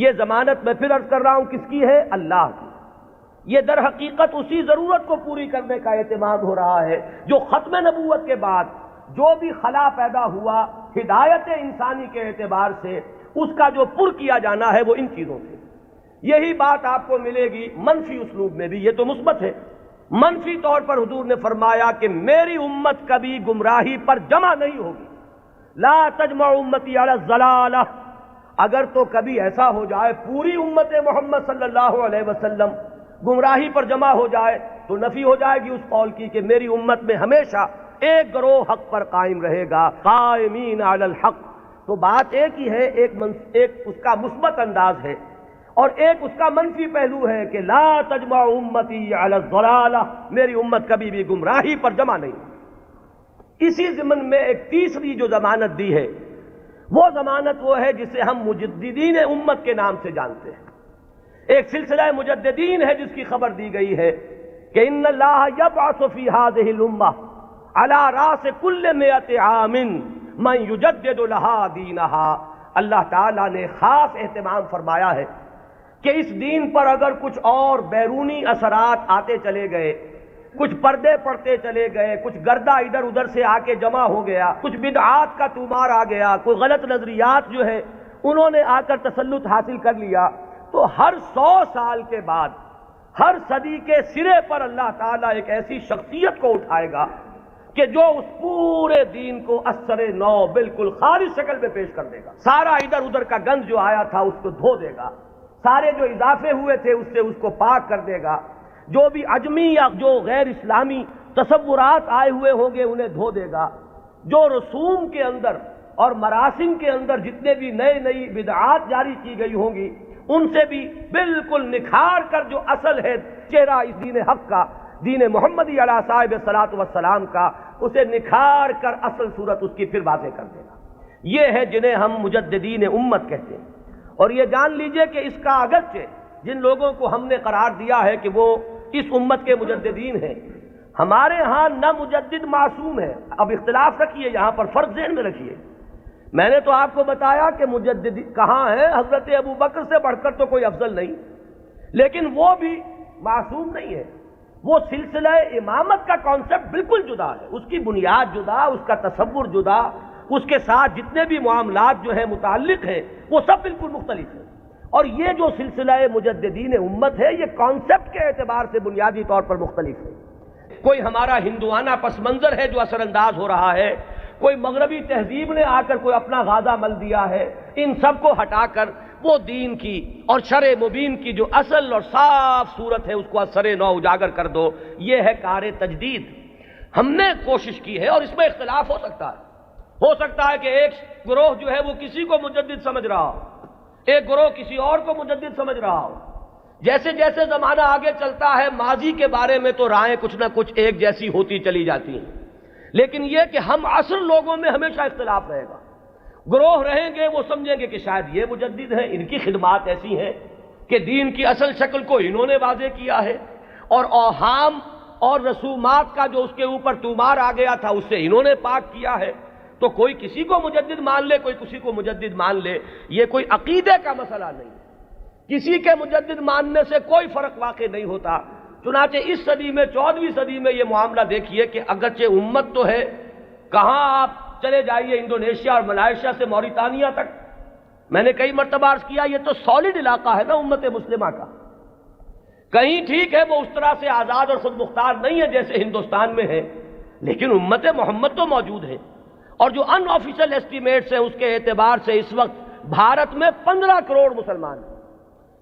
S1: یہ ضمانت میں پھر عرض کر رہا ہوں کس کی ہے؟ اللہ کی. یہ در حقیقت اسی ضرورت کو پوری کرنے کا اہتمام ہو رہا ہے جو ختم نبوت کے بعد جو بھی خلا پیدا ہوا ہدایت انسانی کے اعتبار سے، اس کا جو پر کیا جانا ہے وہ ان چیزوں سے. یہی بات آپ کو ملے گی منفی اسلوب میں بھی. یہ تو مثبت ہے. منفی طور پر حضور نے فرمایا کہ میری امت کبھی گمراہی پر جمع نہیں ہوگی. لا تجمع امتی علی الضلالہ. اگر تو کبھی ایسا ہو جائے پوری امت محمد صلی اللہ علیہ وسلم گمراہی پر جمع ہو جائے تو نفی ہو جائے گی اس قول کی کہ میری امت میں ہمیشہ ایک گروہ حق پر قائم رہے گا، قائمین علی الحق. تو بات ایک ہی ہے، ایک اس کا مثبت انداز ہے اور ایک اس کا منفی پہلو ہے کہ لا تجمع امتی علی الضلالہ. میری امت کبھی بھی گمراہی پر جمع نہیں. اسی ضمن میں ایک تیسری جو ضمانت دی ہے وہ ضمانت وہ ہے جسے ہم مجددین امت کے نام سے جانتے ہیں. ایک سلسلہ مجددین ہے جس کی خبر دی گئی ہے کہ ان اللہ یبعث فی هذه الامہ علی راس کل 100 عام من یجدد لها دینها. اللہ تعالیٰ نے خاص اہتمام فرمایا ہے کہ اس دین پر اگر کچھ اور بیرونی اثرات آتے چلے گئے، کچھ پردے پڑتے چلے گئے، کچھ گردہ ادھر ادھر سے آ کے جمع ہو گیا، کچھ بدعات کا طومار آ گیا، کوئی غلط نظریات جو ہے انہوں نے آ کر تسلط حاصل کر لیا، تو ہر 100 سال کے بعد ہر صدی کے سرے پر اللہ تعالیٰ ایک ایسی شخصیت کو اٹھائے گا کہ جو اس پورے دین کو اثر نو بالکل خالص شکل میں پیش کر دے گا. سارا ادھر ادھر کا گند جو آیا تھا اس کو دھو دے گا، سارے جو اضافے ہوئے تھے اس سے اس کو پاک کر دے گا، جو بھی عجمی یا جو غیر اسلامی تصورات آئے ہوئے ہوں گے انہیں دھو دے گا، جو رسوم کے اندر اور مراسم کے اندر جتنے بھی نئی بدعات جاری کی گئی ہوں گی ان سے بھی بالکل نکھار کر جو اصل ہے چہرہ اس دین حق کا، دین محمدی علیہ صاحب الصلاۃ والسلام کا، اسے نکھار کر اصل صورت اس کی پھر واضح کر دے گا. یہ ہے جنہیں ہم مجددین امت کہتے ہیں. اور یہ جان لیجئے کہ اس کا اگرچہ جن لوگوں کو ہم نے قرار دیا ہے کہ وہ اس امت کے مجددین ہیں، ہمارے ہاں نہ مجدد معصوم ہے۔ اب اختلاف رکھیے، یہاں پر فرق ذہن میں رکھیے۔ میں نے تو آپ کو بتایا کہ مجدد کہاں ہے، حضرت ابو بکر سے بڑھ کر تو کوئی افضل نہیں، لیکن وہ بھی معصوم نہیں ہے۔ وہ سلسلہ امامت کا کانسیپٹ بالکل جدا ہے، اس کی بنیاد جدا، اس کا تصور جدا، اس کے ساتھ جتنے بھی معاملات جو ہیں متعلق ہیں وہ سب بالکل مختلف ہیں۔ اور یہ جو سلسلہ مجددین امت ہے، یہ کانسیپٹ کے اعتبار سے بنیادی طور پر مختلف ہے۔ کوئی ہمارا ہندوانہ پس منظر ہے جو اثر انداز ہو رہا ہے، کوئی مغربی تہذیب نے آ کر کوئی اپنا غازہ مل دیا ہے، ان سب کو ہٹا کر وہ دین کی اور شرع مبین کی جو اصل اور صاف صورت ہے اس کو اثر نو اجاگر کر دو، یہ ہے کار تجدید۔ ہم نے کوشش کی ہے، اور اس میں اختلاف ہو سکتا ہے کہ ایک گروہ جو ہے وہ کسی کو مجدد سمجھ رہا ہو، ایک گروہ کسی اور کو مجدد سمجھ رہا ہو۔ جیسے جیسے زمانہ آگے چلتا ہے، ماضی کے بارے میں تو رائیں کچھ نہ کچھ ایک جیسی ہوتی چلی جاتی ہیں، لیکن یہ کہ ہم عصر لوگوں میں ہمیشہ اختلاف رہے گا۔ گروہ رہیں گے وہ سمجھیں گے کہ شاید یہ مجدد ہیں، ان کی خدمات ایسی ہیں کہ دین کی اصل شکل کو انہوں نے واضح کیا ہے، اور اوہام اور رسومات کا جو اس کے اوپر طومار آ گیا تھا اس سے انہوں نے پاک کیا ہے۔ تو کوئی کسی کو مجدد مان لے، کوئی کسی کو مجدد مان لے، یہ کوئی عقیدے کا مسئلہ نہیں ہے۔ کسی کے مجدد ماننے سے کوئی فرق واقع نہیں ہوتا۔ چنانچہ اس صدی میں، 14ویں صدی میں یہ معاملہ دیکھیے کہ اگرچہ امت تو ہے، کہاں آپ چلے جائیے انڈونیشیا اور ملائیشیا سے موریتانیہ تک، میں نے کئی مرتبہ عرض کیا یہ تو سالڈ علاقہ ہے نا امت مسلمہ کا۔ کہیں ٹھیک ہے وہ اس طرح سے آزاد اور خود مختار نہیں ہے جیسے ہندوستان میں ہے، لیکن امت محمد تو موجود ہے۔ اور جو ان آفیشل ایسٹیمیٹس ہیں اس کے اعتبار سے اس وقت بھارت میں 15 کروڑ مسلمان ہیں۔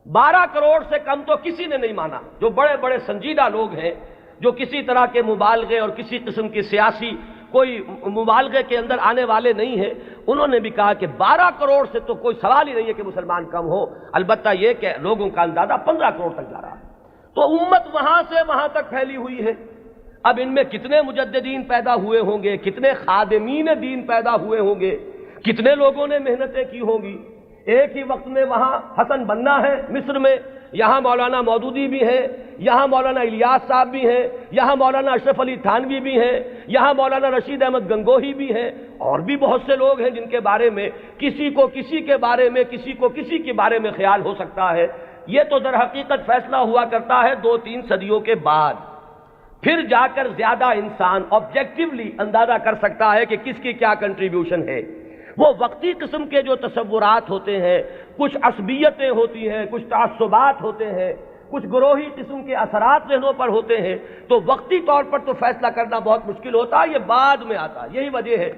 S1: 12 کروڑ سے کم تو کسی نے نہیں مانا۔ جو بڑے بڑے سنجیدہ لوگ ہیں، جو کسی طرح کے مبالغے اور کسی قسم کی سیاسی کوئی مبالغے کے اندر آنے والے نہیں ہیں، انہوں نے بھی کہا کہ 12 کروڑ سے تو کوئی سوال ہی نہیں ہے کہ مسلمان کم ہو، البتہ یہ کہ لوگوں کا اندازہ 15 کروڑ تک جا رہا ہے۔ تو امت وہاں سے وہاں تک پھیلی ہوئی ہے۔ اب ان میں کتنے مجددین پیدا ہوئے ہوں گے، کتنے خادمین دین پیدا ہوئے ہوں گے، کتنے لوگوں نے محنتیں کی ہوں گی۔ ایک ہی وقت میں وہاں حسن بنا ہے مصر میں، یہاں مولانا مودودی بھی ہیں، یہاں مولانا الیاس صاحب بھی ہیں، یہاں مولانا اشرف علی تھانوی بھی ہیں، یہاں مولانا رشید احمد گنگوہی بھی ہیں، اور بھی بہت سے لوگ ہیں جن کے بارے میں کسی کو کسی کے بارے میں، کسی کو کسی کے بارے میں خیال ہو سکتا ہے۔ یہ تو در حقیقت فیصلہ ہوا کرتا ہے 2-3 صدیوں کے بعد، پھر جا کر زیادہ انسان آبجیکٹیولی اندازہ کر سکتا ہے کہ کس کی کیا کنٹریبیوشن ہے۔ وہ وقتی قسم کے جو تصورات ہوتے ہیں، کچھ عصبیتیں ہوتی ہیں، کچھ تعصبات ہوتے ہیں، کچھ گروہی قسم کے اثرات ذہنوں پر ہوتے ہیں، تو وقتی طور پر تو فیصلہ کرنا بہت مشکل ہوتا ہے، یہ بعد میں آتا ہے۔ یہی وجہ ہے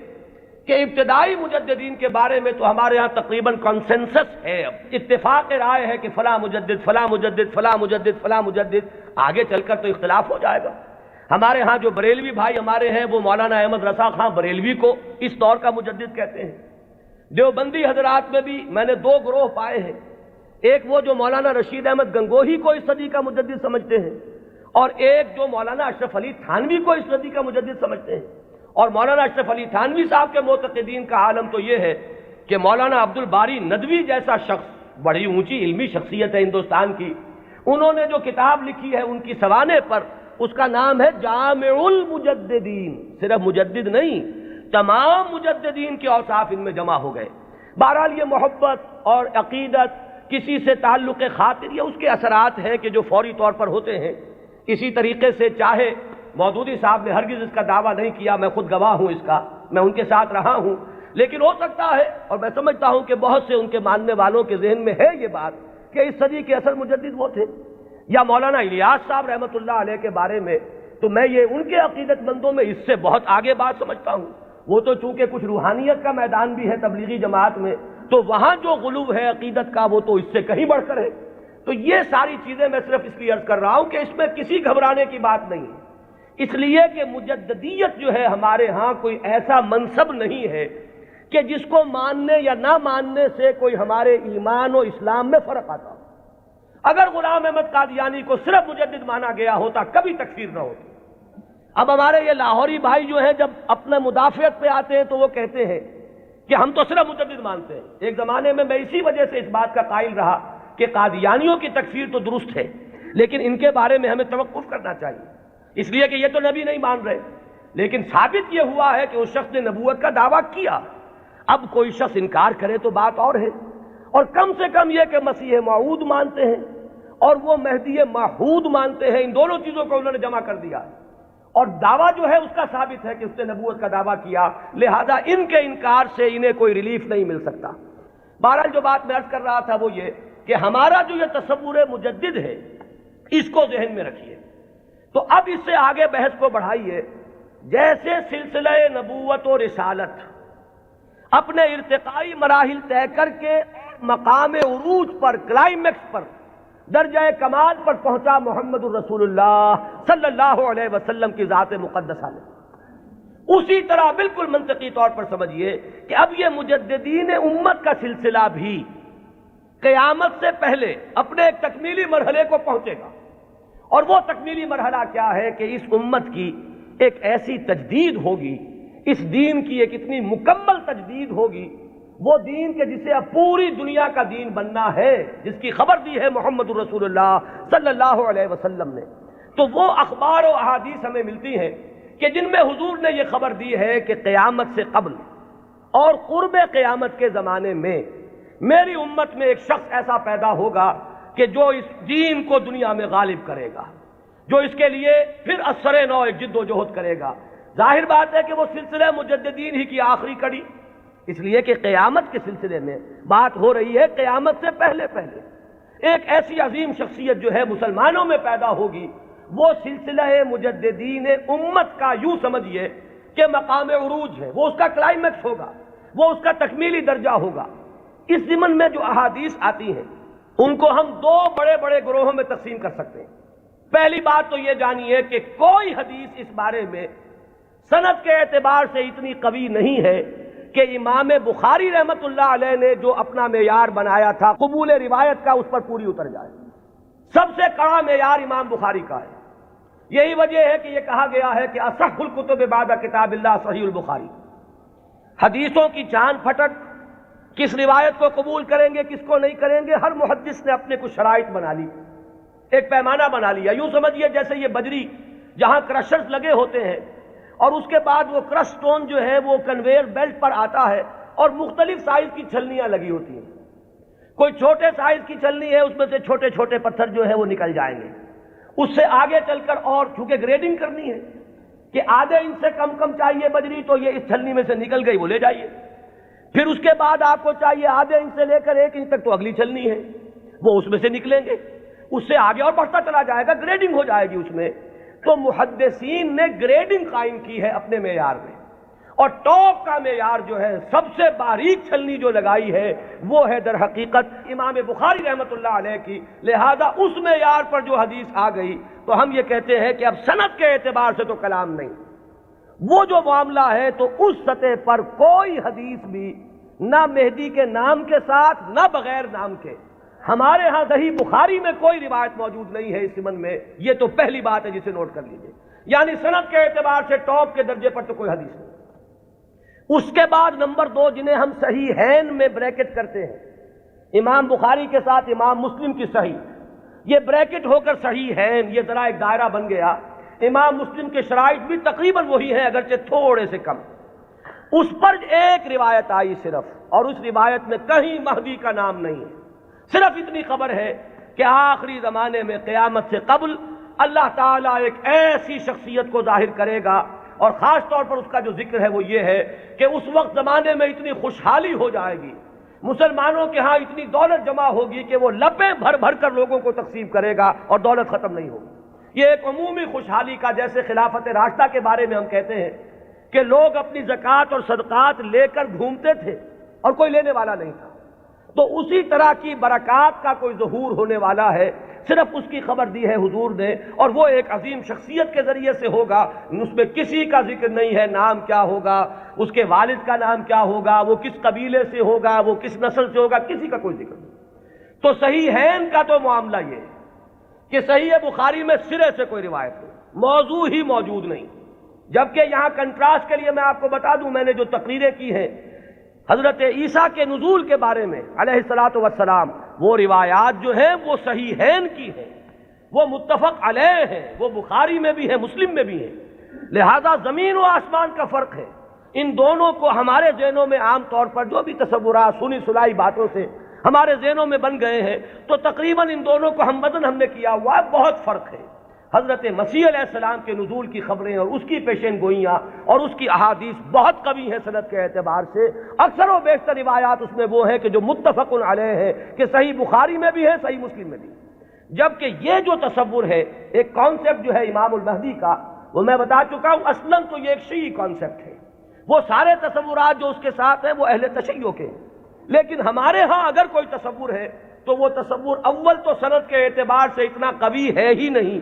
S1: کہ ابتدائی مجددین کے بارے میں تو ہمارے ہاں تقریباً کنسنسس ہے، اتفاق رائے ہے کہ فلاں مجدد فلاں مجدد فلاں مجدد فلاں مجدد۔ آگے چل کر تو اختلاف ہو جائے گا۔ ہمارے ہاں جو بریلوی بھائی ہمارے ہیں وہ مولانا احمد رضا خان بریلوی کو اس دور کا مجدد کہتے ہیں۔ دیوبندی حضرات میں بھی میں نے 2 گروہ پائے ہیں، ایک وہ جو مولانا رشید احمد گنگوہی کو اس صدی کا مجدد سمجھتے ہیں، اور ایک جو مولانا اشرف علی تھانوی کو اس صدی کا مجدد سمجھتے ہیں۔ اور مولانا اشرف علی تھانوی صاحب کے معتقدین کا عالم تو یہ ہے کہ مولانا عبد الباری ندوی جیسا شخص، بڑی اونچی علمی شخصیت ہے ہندوستان کی، انہوں نے جو کتاب لکھی ہے ان کی سوانح پر، اس کا نام ہے جامع المجددین۔ صرف مجدد نہیں، تمام مجددین کے اوصاف ان میں جمع ہو گئے۔ بہرحال یہ محبت اور عقیدت، کسی سے تعلق خاطر، یہ اس کے اثرات ہیں کہ جو فوری طور پر ہوتے ہیں۔ اسی طریقے سے چاہے مودودی صاحب نے ہرگز اس کا دعویٰ نہیں کیا، میں خود گواہ ہوں اس کا، میں ان کے ساتھ رہا ہوں، لیکن ہو سکتا ہے اور میں سمجھتا ہوں کہ بہت سے ان کے ماننے والوں کے ذہن میں ہے یہ بات کہ اس صدی کے اصل مجدد وہ تھے۔ یا مولانا الیاس صاحب رحمۃ اللہ علیہ کے بارے میں تو میں یہ ان کے عقیدت مندوں میں اس سے بہت آگے بات سمجھتا ہوں۔ وہ تو چونکہ کچھ روحانیت کا میدان بھی ہے تبلیغی جماعت میں، تو وہاں جو غلو ہے عقیدت کا وہ تو اس سے کہیں بڑھ کر ہے۔ تو یہ ساری چیزیں میں صرف اس لیے عرض کر رہا ہوں کہ اس میں کسی گھبرانے کی بات نہیں ہے، اس لیے کہ مجددیت جو ہے ہمارے ہاں کوئی ایسا منصب نہیں ہے کہ جس کو ماننے یا نہ ماننے سے کوئی ہمارے ایمان و اسلام میں فرق آتا ہو۔ اگر غلام احمد قادیانی کو صرف مجدد مانا گیا ہوتا کبھی تکفیر نہ ہوتی۔ اب ہمارے یہ لاہوری بھائی جو ہیں جب اپنے مدافعت پہ آتے ہیں تو وہ کہتے ہیں کہ ہم تو صرف مجدد مانتے ہیں۔ ایک زمانے میں اسی وجہ سے اس بات کا قائل رہا کہ قادیانیوں کی تکفیر تو درست ہے، لیکن ان کے بارے میں ہمیں توقف کرنا چاہیے، اس لیے کہ یہ تو نبی نہیں مان رہے، لیکن ثابت یہ ہوا ہے کہ اس شخص نے نبوت کا دعویٰ کیا۔ اب کوئی شخص انکار کرے تو بات اور ہے، اور کم سے کم یہ کہ مسیح موعود مانتے ہیں اور وہ مہدی موعود مانتے ہیں، ان دونوں چیزوں کو انہوں نے جمع کر دیا، اور دعویٰ جو ہے اس کا ثابت ہے کہ اس نے نبوت کا دعویٰ کیا، لہذا ان کے انکار سے انہیں کوئی ریلیف نہیں مل سکتا۔ بہرحال جو بات میں عرض کر رہا تھا وہ یہ کہ ہمارا جو یہ تصور مجدد ہے اس کو ذہن میں رکھیے، تو اب اس سے آگے بحث کو بڑھائیے۔ جیسے سلسلہ نبوت و رسالت اپنے ارتقائی مراحل طے کر کے مقام عروج پر، کلائمیکس پر، درجہ کمال پر پہنچا محمد الرسول اللہ صلی اللہ علیہ وسلم کی ذات مقدسہ میں، اسی طرح بالکل منطقی طور پر سمجھیے کہ اب یہ مجددین امت کا سلسلہ بھی قیامت سے پہلے اپنے ایک تکمیلی مرحلے کو پہنچے گا، اور وہ تکمیلی مرحلہ کیا ہے کہ اس امت کی ایک ایسی تجدید ہوگی، اس دین کی ایک اتنی مکمل تجدید ہوگی، وہ دین کہ جسے اب پوری دنیا کا دین بننا ہے، جس کی خبر دی ہے محمد الرسول اللہ صلی اللہ علیہ وسلم نے۔ تو وہ اخبار و احادیث ہمیں ملتی ہیں کہ جن میں حضور نے یہ خبر دی ہے کہ قیامت سے قبل اور قرب قیامت کے زمانے میں میری امت میں ایک شخص ایسا پیدا ہوگا کہ جو اس دین کو دنیا میں غالب کرے گا، جو اس کے لیے پھر اثر نو ایک جد و جہد کرے گا۔ ظاہر بات ہے کہ وہ سلسلہ مجددین ہی کی آخری کڑی، اس لیے کہ قیامت کے سلسلے میں بات ہو رہی ہے، قیامت سے پہلے ایک ایسی عظیم شخصیت جو ہے مسلمانوں میں پیدا ہوگی، وہ سلسلہ مجددین امت کا یوں سمجھیے کہ مقام عروج ہے، وہ اس کا کلائمیکس ہوگا، وہ اس کا تکمیلی درجہ ہوگا۔ اس ضمن میں جو احادیث آتی ہیں ان کو ہم دو بڑے بڑے گروہوں میں تقسیم کر سکتے ہیں۔ پہلی بات تو یہ جانیے کہ کوئی حدیث اس بارے میں سند کے اعتبار سے اتنی قوی نہیں ہے کہ امام بخاری رحمت اللہ علیہ نے جو اپنا معیار بنایا تھا قبول روایت کا اس پر پوری اتر جائے۔ سب سے کڑا معیار امام بخاری کا ہے، یہی وجہ ہے کہ یہ کہا گیا ہے کہ اصح الکتب بعد کتاب اللہ صحیح البخاری۔ حدیثوں کی چاند پھٹک، کس روایت کو قبول کریں گے کس کو نہیں کریں گے، ہر محدث نے اپنے کچھ شرائط بنا لی، ایک پیمانہ بنا لیا۔ یوں سمجھیے جیسے یہ بجری جہاں کرشرز لگے ہوتے ہیں اور اس کے بعد وہ کرش سٹون جو ہے وہ کنویئر بیلٹ پر آتا ہے اور مختلف سائز کی چھلنیاں لگی ہوتی ہیں، کوئی چھوٹے سائز کی چھلنی ہے اس میں سے چھوٹے چھوٹے پتھر جو ہے وہ نکل جائیں گے، اس سے آگے چل کر اور چونکہ گریڈنگ کرنی ہے کہ آدھے انچ سے کم چاہیے بجری تو یہ اس چھلنی میں سے نکل گئی وہ لے جائیے، پھر اس کے بعد آپ کو چاہیے آدھے انچ سے لے کر 1 انچ تک تو اگلی چھلنی ہے، وہ اس میں سے نکلیں گے، اس سے آگے اور بڑھتا چلا جائے گا، گریڈنگ ہو جائے گی اس میں۔ تو محدثین نے گریڈنگ قائم کی ہے اپنے معیار میں، اور ٹاپ کا معیار جو ہے سب سے باریک چھلنی جو لگائی ہے وہ ہے در حقیقت امام بخاری رحمت اللہ علیہ کی، لہذا اس معیار پر جو حدیث آ گئی تو ہم یہ کہتے ہیں کہ اب سند کے اعتبار سے تو کلام نہیں، وہ جو معاملہ ہے تو اس سطح پر کوئی حدیث بھی نہ مہدی کے نام کے ساتھ نہ بغیر نام کے، ہمارے ہاں صحیح بخاری میں کوئی روایت موجود نہیں ہے اس ضمن میں، یہ تو پہلی بات ہے جسے نوٹ کر لیجئے، یعنی سند کے اعتبار سے ٹاپ کے درجے پر تو کوئی حدیث نہیں۔ اس کے بعد نمبر 2 جنہیں ہم صحیحین میں بریکٹ کرتے ہیں، امام بخاری کے ساتھ امام مسلم کی صحیح، یہ بریکٹ ہو کر صحیحین، یہ ذرا ایک دائرہ بن گیا، امام مسلم کے شرائط بھی تقریباً وہی ہیں اگرچہ تھوڑے سے کم، اس پر ایک روایت آئی صرف، اور اس روایت میں کہیں مہدی کا نام نہیں ہے، صرف اتنی خبر ہے کہ آخری زمانے میں قیامت سے قبل اللہ تعالیٰ ایک ایسی شخصیت کو ظاہر کرے گا، اور خاص طور پر اس کا جو ذکر ہے وہ یہ ہے کہ اس وقت زمانے میں اتنی خوشحالی ہو جائے گی، مسلمانوں کے ہاں اتنی دولت جمع ہوگی کہ وہ لپیں بھر بھر کر لوگوں کو تقسیم کرے گا اور دولت ختم نہیں ہوگی۔ یہ ایک عمومی خوشحالی کا، جیسے خلافت راشدہ کے بارے میں ہم کہتے ہیں کہ لوگ اپنی زکوٰۃ اور صدقات لے کر گھومتے تھے اور کوئی لینے والا نہیں تھا، تو اسی طرح کی برکات کا کوئی ظہور ہونے والا ہے، صرف اس کی خبر دی ہے حضور نے، اور وہ ایک عظیم شخصیت کے ذریعے سے ہوگا، اس میں کسی کا ذکر نہیں ہے، نام کیا ہوگا، اس کے والد کا نام کیا ہوگا، وہ کس قبیلے سے ہوگا، وہ کس نسل سے ہوگا، کسی کا کوئی ذکر نہیں۔ تو صحیحین کا تو معاملہ یہ ہے کہ صحیح بخاری میں سرے سے کوئی روایت نہیں، موضوع ہی موجود نہیں، جبکہ یہاں کنٹراسٹ کے لیے میں آپ کو بتا دوں، میں نے جو تقریریں کی ہیں حضرت عیسیٰ کے نزول کے بارے میں علیہ الصلوۃ والسلام، وہ روایات جو ہیں وہ صحیحین کی ہیں، وہ متفق علیہ ہیں، وہ بخاری میں بھی ہے، مسلم میں بھی ہے، لہذا زمین و آسمان کا فرق ہے۔ ان دونوں کو ہمارے ذہنوں میں عام طور پر جو بھی تصورات سنی سنائی باتوں سے ہمارے ذہنوں میں بن گئے ہیں، تو تقریباً ان دونوں کو ہم وزن ہم نے کیا ہوا ہے، بہت فرق ہے۔ حضرت مسیح علیہ السلام کے نزول کی خبریں اور اس کی پیشین گوئیاں اور اس کی احادیث بہت قوی ہیں سند کے اعتبار سے، اکثر و بیشتر روایات اس میں وہ ہیں کہ جو متفق علیہ ہے، کہ صحیح بخاری میں بھی ہے، صحیح مسلم میں بھی ہے۔ جبکہ یہ جو تصور ہے، ایک کانسیپٹ جو ہے امام المہدی کا، وہ میں بتا چکا ہوں اصلاً تو یہ ایک شیعی کانسیپٹ ہے، وہ سارے تصورات جو اس کے ساتھ ہیں وہ اہل تشیع کے ہیں، لیکن ہمارے ہاں اگر کوئی تصور ہے تو وہ تصور اول تو سند کے اعتبار سے اتنا قوی ہے ہی نہیں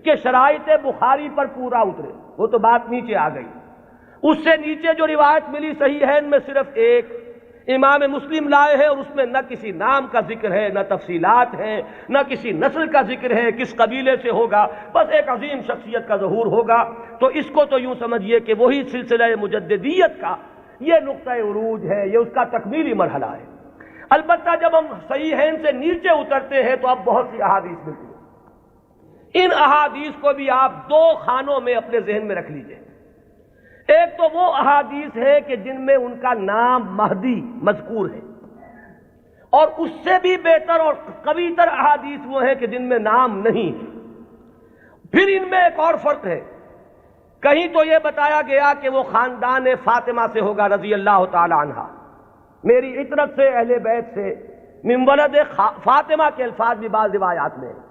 S1: کہ شرائط بخاری پر پورا اترے، وہ تو بات نیچے آ گئی۔ اس سے نیچے جو روایت ملی صحیحین میں صرف ایک امام مسلم لائے ہیں، اور اس میں نہ کسی نام کا ذکر ہے، نہ تفصیلات ہیں، نہ کسی نسل کا ذکر ہے، کس قبیلے سے ہوگا، بس ایک عظیم شخصیت کا ظہور ہوگا۔ تو اس کو تو یوں سمجھیے کہ وہی سلسلہ مجددیت کا یہ نقطہ عروج ہے، یہ اس کا تکمیلی مرحلہ ہے۔ البتہ جب ہم صحیحین سے نیچے اترتے ہیں تو اب بہت سی احادیث ملتی ہیں۔ ان احادیث کو بھی آپ دو خانوں میں اپنے ذہن میں رکھ لیجئے۔ ایک تو وہ احادیث ہے کہ جن میں ان کا نام مہدی مذکور ہے، اور اس سے بھی بہتر اور قوی تر احادیث وہ ہیں کہ جن میں نام نہیں ہے۔ پھر ان میں ایک اور فرق ہے، کہیں تو یہ بتایا گیا کہ وہ خاندان فاطمہ سے ہوگا رضی اللہ تعالی عنہ، میری عطرت سے، اہل بیت سے، من ولد فاطمہ کے الفاظ بھی بعض روایات میں ہیں۔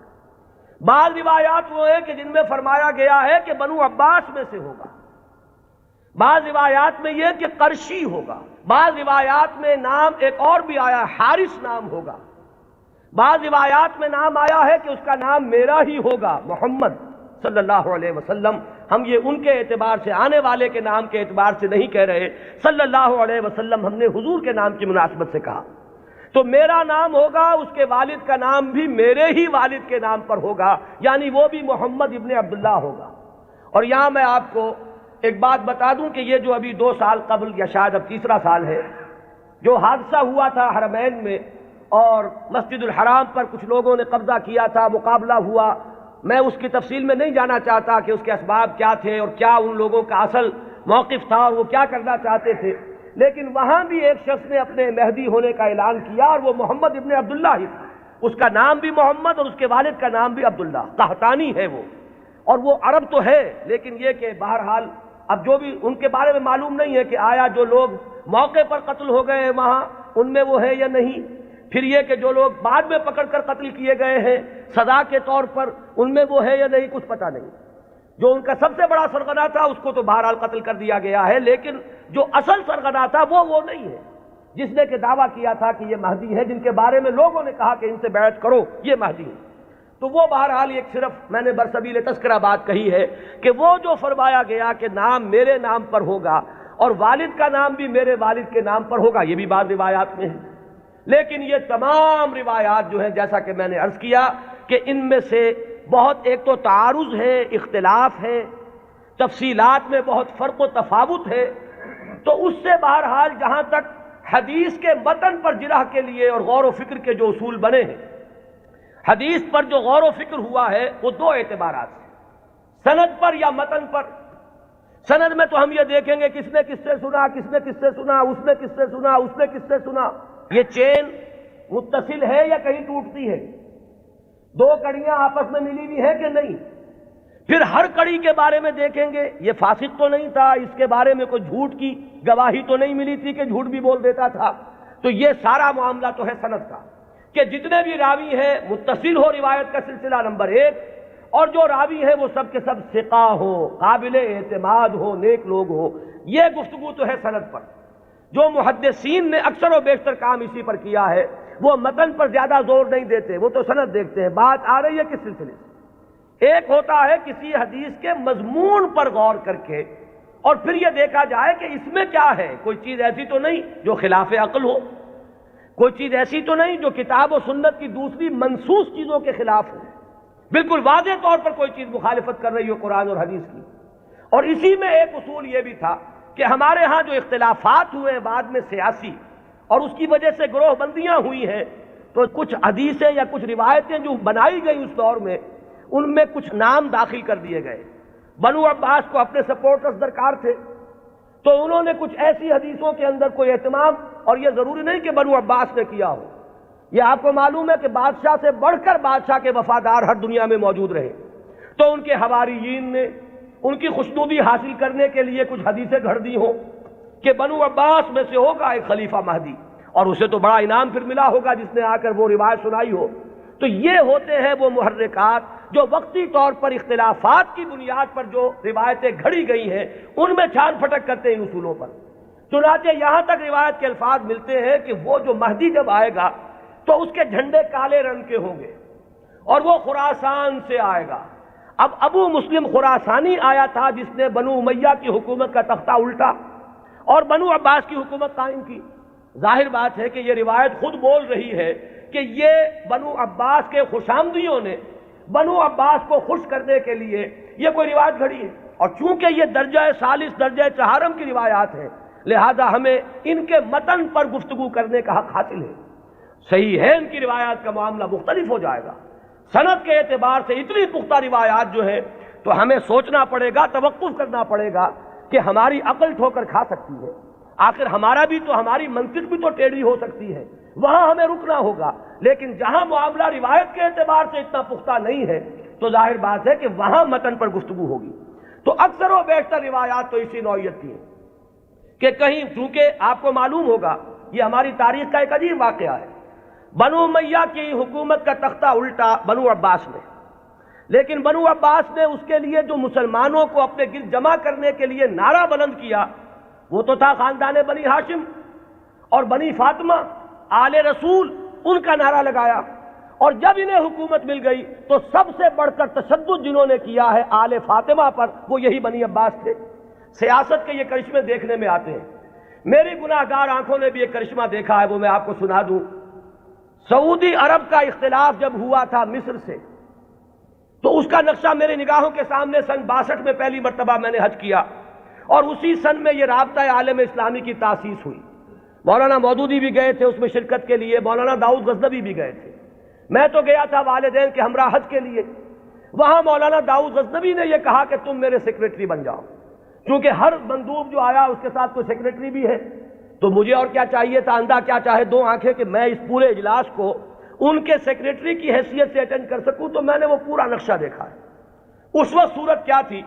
S1: بعض روایات وہ ہیں کہ جن میں فرمایا گیا ہے کہ بنو عباس میں سے ہوگا، بعض روایات میں یہ کہ قرشی ہوگا، بعض روایات میں نام ایک اور بھی آیا حارث نام ہوگا، بعض روایات میں نام آیا ہے کہ اس کا نام میرا ہی ہوگا، محمد صلی اللہ علیہ وسلم۔ ہم یہ ان کے اعتبار سے، آنے والے کے نام کے اعتبار سے نہیں کہہ رہے، صلی اللہ علیہ وسلم ہم نے حضور کے نام کی مناسبت سے کہا۔ تو میرا نام ہوگا، اس کے والد کا نام بھی میرے ہی والد کے نام پر ہوگا، یعنی وہ بھی محمد ابن عبداللہ ہوگا۔ اور یہاں میں آپ کو ایک بات بتا دوں کہ یہ جو ابھی 2 سال قبل یا شاید اب تیسرا سال ہے، جو حادثہ ہوا تھا حرمین میں اور مسجد الحرام پر کچھ لوگوں نے قبضہ کیا تھا، مقابلہ ہوا، میں اس کی تفصیل میں نہیں جانا چاہتا کہ اس کے اسباب کیا تھے اور کیا ان لوگوں کا اصل موقف تھا اور وہ کیا کرنا چاہتے تھے، لیکن وہاں بھی ایک شخص نے اپنے مہدی ہونے کا اعلان کیا، اور وہ محمد ابن عبداللہ ہی تھا۔ اس کا نام بھی محمد اور اس کے والد کا نام بھی عبداللہ، قحطانی ہے وہ، اور وہ عرب تو ہے، لیکن یہ کہ بہرحال اب جو بھی ان کے بارے میں معلوم نہیں ہے کہ آیا جو لوگ موقع پر قتل ہو گئے ہیں وہاں ان میں وہ ہے یا نہیں، پھر یہ کہ جو لوگ بعد میں پکڑ کر قتل کیے گئے ہیں سزا کے طور پر ان میں وہ ہے یا نہیں، کچھ پتہ نہیں۔ جو ان کا سب سے بڑا سرغنہ تھا اس کو تو بہرحال قتل کر دیا گیا ہے، لیکن جو اصل سرغنہ تھا وہ نہیں ہے، جس نے کہ دعویٰ کیا تھا کہ یہ مہدی ہے، جن کے بارے میں لوگوں نے کہا کہ ان سے بیعت کرو، یہ مہدی ہے۔ تو وہ بہرحال ایک صرف میں نے برسبیل تذکرہ بات کہی ہے کہ وہ جو فرمایا گیا کہ نام میرے نام پر ہوگا اور والد کا نام بھی میرے والد کے نام پر ہوگا، یہ بھی بعض روایات میں ہے۔ لیکن یہ تمام روایات جو ہیں، جیسا کہ میں نے عرض کیا کہ ان میں سے بہت ایک تو تعارض ہے، اختلاف ہے، تفصیلات میں بہت فرق و تفاوت ہے، تو اس سے بہرحال جہاں تک حدیث کے متن پر جرح کے لیے اور غور و فکر کے جو اصول بنے ہیں، حدیث پر جو غور و فکر ہوا ہے وہ 2 اعتبارات ہیں، سند پر یا متن پر۔ سند میں تو ہم یہ دیکھیں گے کس نے کس سے سنا، کس نے کس سے سنا، اس نے کس سے سنا، اس نے کس سے سنا، یہ چین متصل ہے یا کہیں ٹوٹتی ہے، 2 کڑیاں آپس میں ملی ہوئی ہے کہ نہیں۔ پھر ہر کڑی کے بارے میں دیکھیں گے یہ فاسق تو نہیں تھا، اس کے بارے میں کوئی جھوٹ کی گواہی تو نہیں ملی تھی کہ جھوٹ بھی بول دیتا تھا۔ تو یہ سارا معاملہ تو ہے سند کا، کہ جتنے بھی راوی ہیں متصل ہو روایت کا سلسلہ نمبر 1، اور جو راوی ہیں وہ سب کے سب ثقہ ہو، قابل اعتماد ہو، نیک لوگ ہو، یہ گفتگو تو ہے سند پر۔ جو محدثین نے اکثر و بیشتر کام اسی پر کیا ہے، وہ متن پر زیادہ زور نہیں دیتے، وہ تو سند دیکھتے ہیں۔ بات آ رہی ہے کس سلسلے سے؟ ایک ہوتا ہے کسی حدیث کے مضمون پر غور کر کے اور پھر یہ دیکھا جائے کہ اس میں کیا ہے، کوئی چیز ایسی تو نہیں جو خلاف عقل ہو، کوئی چیز ایسی تو نہیں جو کتاب و سنت کی دوسری منسوخ چیزوں کے خلاف ہو، بالکل واضح طور پر کوئی چیز مخالفت کر رہی ہو قرآن اور حدیث کی۔ اور اسی میں ایک اصول یہ بھی تھا کہ ہمارے ہاں جو اختلافات ہوئے بعد میں سیاسی اور اس کی وجہ سے گروہ بندیاں ہوئی ہیں،
S2: تو کچھ حدیثیں یا کچھ روایتیں جو بنائی گئی اس دور میں، ان میں کچھ نام داخل کر دیے گئے۔ بنو عباس کو اپنے سپورٹرز درکار تھے، تو انہوں نے کچھ ایسی حدیثوں کے اندر کوئی اہتمام، اور یہ ضروری نہیں کہ بنو عباس نے کیا ہو، یہ آپ کو معلوم ہے کہ بادشاہ سے بڑھ کر بادشاہ کے وفادار ہر دنیا میں موجود رہے، تو ان کے حواریین نے ان کی خوشنودی حاصل کرنے کے لیے کچھ حدیثیں گھڑ دی ہوں کہ بنو عباس میں سے ہوگا ایک خلیفہ مہدی، اور اسے تو بڑا انعام پھر ملا ہوگا جس نے آ کر وہ روایت سنائی ہو۔ تو یہ ہوتے ہیں وہ محرکات جو وقتی طور پر اختلافات کی بنیاد پر جو روایتیں گھڑی گئی ہیں ان میں چھان پھٹک کرتے ہیں ان اصولوں پر۔ چنانچہ یہاں تک روایت کے الفاظ ملتے ہیں کہ وہ جو مہدی جب آئے گا تو اس کے جھنڈے کالے رنگ کے ہوں گے اور وہ خراسان سے آئے گا۔ اب ابو مسلم خراسانی آیا تھا جس نے بنو امیہ کی حکومت کا تختہ الٹا اور بنو عباس کی حکومت قائم کی۔ ظاہر بات ہے کہ یہ روایت خود بول رہی ہے کہ یہ بنو عباس کے خوشامدیوں نے بنو عباس کو خوش کرنے کے لیے یہ کوئی روایت گھڑی ہے، اور چونکہ یہ درجہ ثالث درجہ چہارم کی روایات ہیں لہذا ہمیں ان کے متن پر گفتگو کرنے کا حق حاصل ہے۔ صحیح ہے ان کی روایات کا معاملہ مختلف ہو جائے گا، سند کے اعتبار سے اتنی پختہ روایات جو ہے تو ہمیں سوچنا پڑے گا، توقف کرنا پڑے گا کہ ہماری عقل ٹھوکر کھا سکتی ہے، آخر ہمارا بھی تو ہماری منطق بھی تو ٹیڑھی ہو سکتی ہے، وہاں ہمیں رکنا ہوگا۔ لیکن جہاں معاملہ روایت کے اعتبار سے اتنا پختہ نہیں ہے تو ظاہر بات ہے کہ وہاں متن پر گفتگو ہوگی۔ تو اکثر و بیشتر روایات تو اسی نوعیت کی ہیں کہ کہیں، چونکہ آپ کو معلوم ہوگا یہ ہماری تاریخ کا ایک عجیب واقعہ ہے، بنو امیہ کی حکومت کا تختہ الٹا بنو عباس نے، لیکن بنو عباس نے اس کے لیے جو مسلمانوں کو اپنے گرد جمع کرنے کے لیے نعرہ بلند کیا وہ تو تھا خاندان بنی ہاشم اور بنی فاطمہ آل رسول، ان کا نعرہ لگایا، اور جب انہیں حکومت مل گئی تو سب سے بڑھ کر تشدد جنہوں نے کیا ہے آل فاطمہ پر وہ یہی بنی عباس تھے۔ سیاست کے یہ کرشمے دیکھنے میں آتے ہیں، میری گناہ گار آنکھوں نے بھی ایک کرشمہ دیکھا ہے، وہ میں آپ کو سنا دوں۔ سعودی عرب کا اختلاف جب ہوا تھا مصر سے تو اس کا نقشہ میرے نگاہوں کے سامنے سن 62 میں پہلی مرتبہ میں نے حج کیا، اور اسی سن میں یہ رابطہ عالم اسلامی کی تاسیس ہوئی۔ مولانا مودودی بھی گئے تھے اس میں شرکت کے لیے، مولانا داؤد غزنوی بھی گئے تھے، میں تو گیا تھا والدین کے ہمراہ حج کے لیے۔ وہاں مولانا داؤد غزنوی نے یہ کہا کہ تم میرے سیکریٹری بن جاؤ، کیونکہ ہر مندوب جو آیا اس کے ساتھ کوئی سیکریٹری بھی ہے، تو مجھے اور کیا چاہیے تھا، اندھا کیا چاہے دو آنکھیں، کہ میں اس پورے اجلاس کو ان کے سیکریٹری کی حیثیت سے اٹینڈ کر سکوں۔ تو میں نے وہ پورا نقشہ دیکھا ہے۔ اس وقت صورت کیا تھی،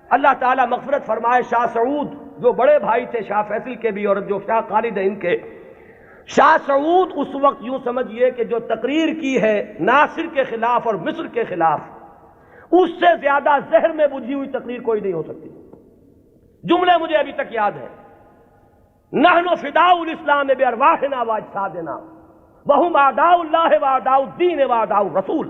S2: اللہ تعالیٰ مغفرت فرمائے، شاہ سعود جو بڑے بھائی تھے شاہ فیصل کے بھی اور جو شاہ خالد ہیں ان کے، شاہ سعود اس وقت یوں سمجھئے کہ جو تقریر کی ہے ناصر کے خلاف اور مصر کے خلاف، اس سے زیادہ زہر میں بجھی ہوئی تقریر کوئی نہیں ہو سکتی۔ جملے مجھے ابھی تک یاد ہے، نحن فداء الاسلام بارواحنا واجسادنا وہم اعداء اللہ واعداء الدین واعداء الرسول،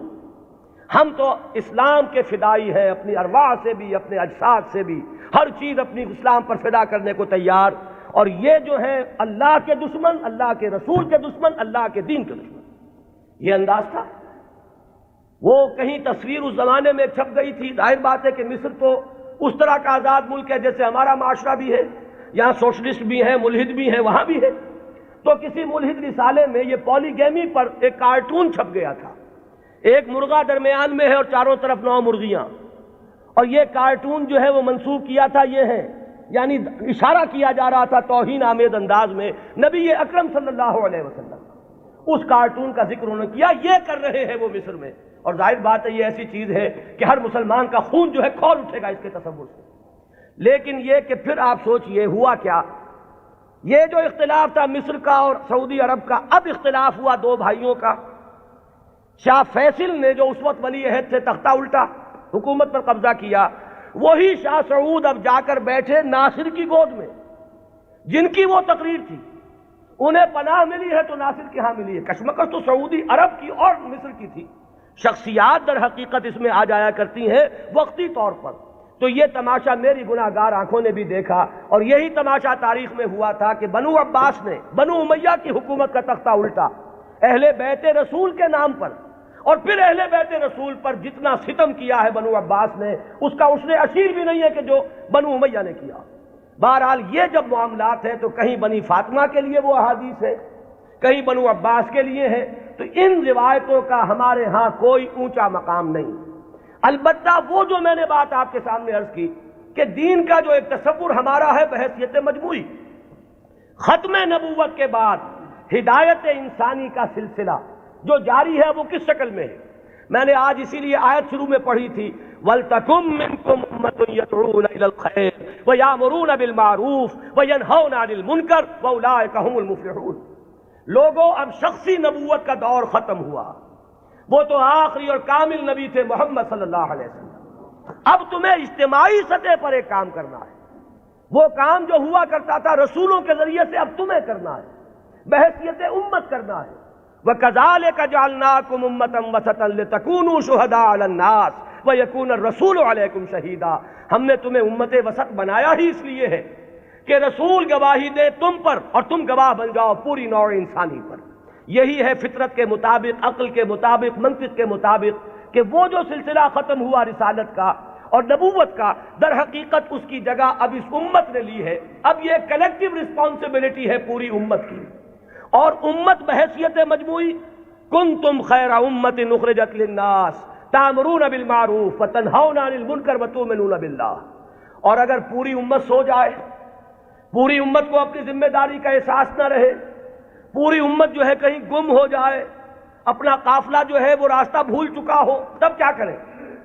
S2: ہم تو اسلام کے فدائی ہیں، اپنی ارواح سے بھی اپنے اجساد سے بھی، ہر چیز اپنی اسلام پر فدا کرنے کو تیار، اور یہ جو ہے اللہ کے دشمن، اللہ کے رسول کے دشمن، اللہ کے دین کے دشمن۔ یہ انداز تھا۔ وہ کہیں تصویر اس زمانے میں چھپ گئی تھی، ظاہر بات ہے کہ مصر تو اس طرح کا آزاد ملک ہے جیسے ہمارا معاشرہ بھی ہے، یہاں سوشلسٹ بھی ہیں، ملحد بھی ہیں، وہاں بھی ہے۔ تو کسی ملحد رسالے میں یہ پولیگیمی پر ایک کارٹون چھپ گیا تھا، ایک مرغہ درمیان میں ہے اور چاروں طرف 9 مرغیاں، اور یہ کارٹون جو ہے وہ منسوب کیا تھا، یہ ہے یعنی اشارہ کیا جا رہا تھا توہین آمیز انداز میں نبی اکرم صلی اللہ علیہ وسلم۔ اس کارٹون کا ذکر انہوں نے کیا، یہ کر رہے ہیں وہ مصر میں، اور ظاہر بات ہے یہ ایسی چیز ہے کہ ہر مسلمان کا خون جو ہے کھول اٹھے گا اس کے تصور سے۔ لیکن یہ کہ پھر آپ سوچئے ہوا کیا، یہ جو اختلاف تھا مصر کا اور سعودی عرب کا، اب اختلاف ہوا 2 بھائیوں کا۔ شاہ فیصل نے جو اس وقت ولی عہد تھے تختہ الٹا، حکومت پر قبضہ کیا، وہی شاہ سعود اب جا کر بیٹھے ناصر کی گود میں، جن کی وہ تقریر تھی، انہیں پناہ ملی ہے تو ناصر کے ہاں ملی ہے۔ کشمکش تو سعودی عرب کی اور مصر کی تھی، شخصیات در حقیقت اس میں آ جایا کرتی ہیں وقتی طور پر۔ تو یہ تماشا میری گناہ گار آنکھوں نے بھی دیکھا، اور یہی تماشا تاریخ میں ہوا تھا کہ بنو عباس نے بنو امیہ کی حکومت کا تختہ الٹا اہل بیت رسول کے نام پر، اور پھر اہل بیت رسول پر جتنا ستم کیا ہے بنو عباس نے اس کا عشر اشیر بھی نہیں ہے کہ جو بنو امیہ نے کیا۔ بہرحال یہ جب معاملات ہیں تو کہیں بنی فاطمہ کے لیے وہ احادیث ہے، کہیں بنو عباس کے لیے ہے، تو ان روایتوں کا ہمارے ہاں کوئی اونچا مقام نہیں۔ البتہ وہ جو میں نے بات آپ کے سامنے عرض کی کہ دین کا جو ایک تصور ہمارا ہے بحیثیت مجموعی، ختم نبوت کے بعد ہدایت انسانی کا سلسلہ جو جاری ہے وہ کس شکل میں ہے؟ میں نے آج اسی لیے آیت شروع میں پڑھی تھی، وَلْتَكُن مِّنكُمْ أُمَّةٌ يَدْعُونَ إِلَى الْخَيْرِ وَيَأْمُرُونَ بِالْمَعْرُوفِ وَيَنْهَوْنَ عَنِ الْمُنكَرِ وَأُولَٰئِكَ هُمُ الْمُفْلِحُونَ۔ لوگوں اب شخصی نبوت کا دور ختم ہوا، وہ تو آخری اور کامل نبی تھے محمد صلی اللہ علیہ وسلم۔ اب تمہیں اجتماعی سطح پر ایک کام کرنا ہے، وہ کام جو ہوا کرتا تھا رسولوں کے ذریعے سے اب تمہیں کرنا ہے، بحیثیت امت کرنا ہے۔ وَكَذَلِكَ جَعَلْنَاكُمْ أُمَّةً وَسَطًا لِتَكُونُوا شُهَدَاءَ عَلَى النَّاسِ وَيَكُونَ الرَّسُولُ عَلَيْكُمْ شَهِيدًا۔ ہم نے تمہیں امت وسط بنایا ہی اس لیے ہے کہ رسول گواہی دے تم پر اور تم گواہ بن جاؤ پوری نوع انسانی پر۔ یہی ہے فطرت کے مطابق، عقل کے مطابق، منطق کے مطابق کہ وہ جو سلسلہ ختم ہوا رسالت کا اور نبوت کا، در حقیقت اس کی جگہ اب اس امت نے لی ہے۔ اب یہ کلیکٹیو رسپانسبلٹی ہے پوری امت کی، اور امت بحیثیت مجموعی کنتم خیر امت اخرجت للناس تأمرون بالمعروف وتنہون عن المنکر وتؤمنون باللہ۔ اور اگر پوری امت سو جائے، پوری امت کو اپنی ذمہ داری کا احساس نہ رہے، پوری امت جو ہے کہیں گم ہو جائے، اپنا قافلہ جو ہے وہ راستہ بھول چکا ہو، تب کیا کریں؟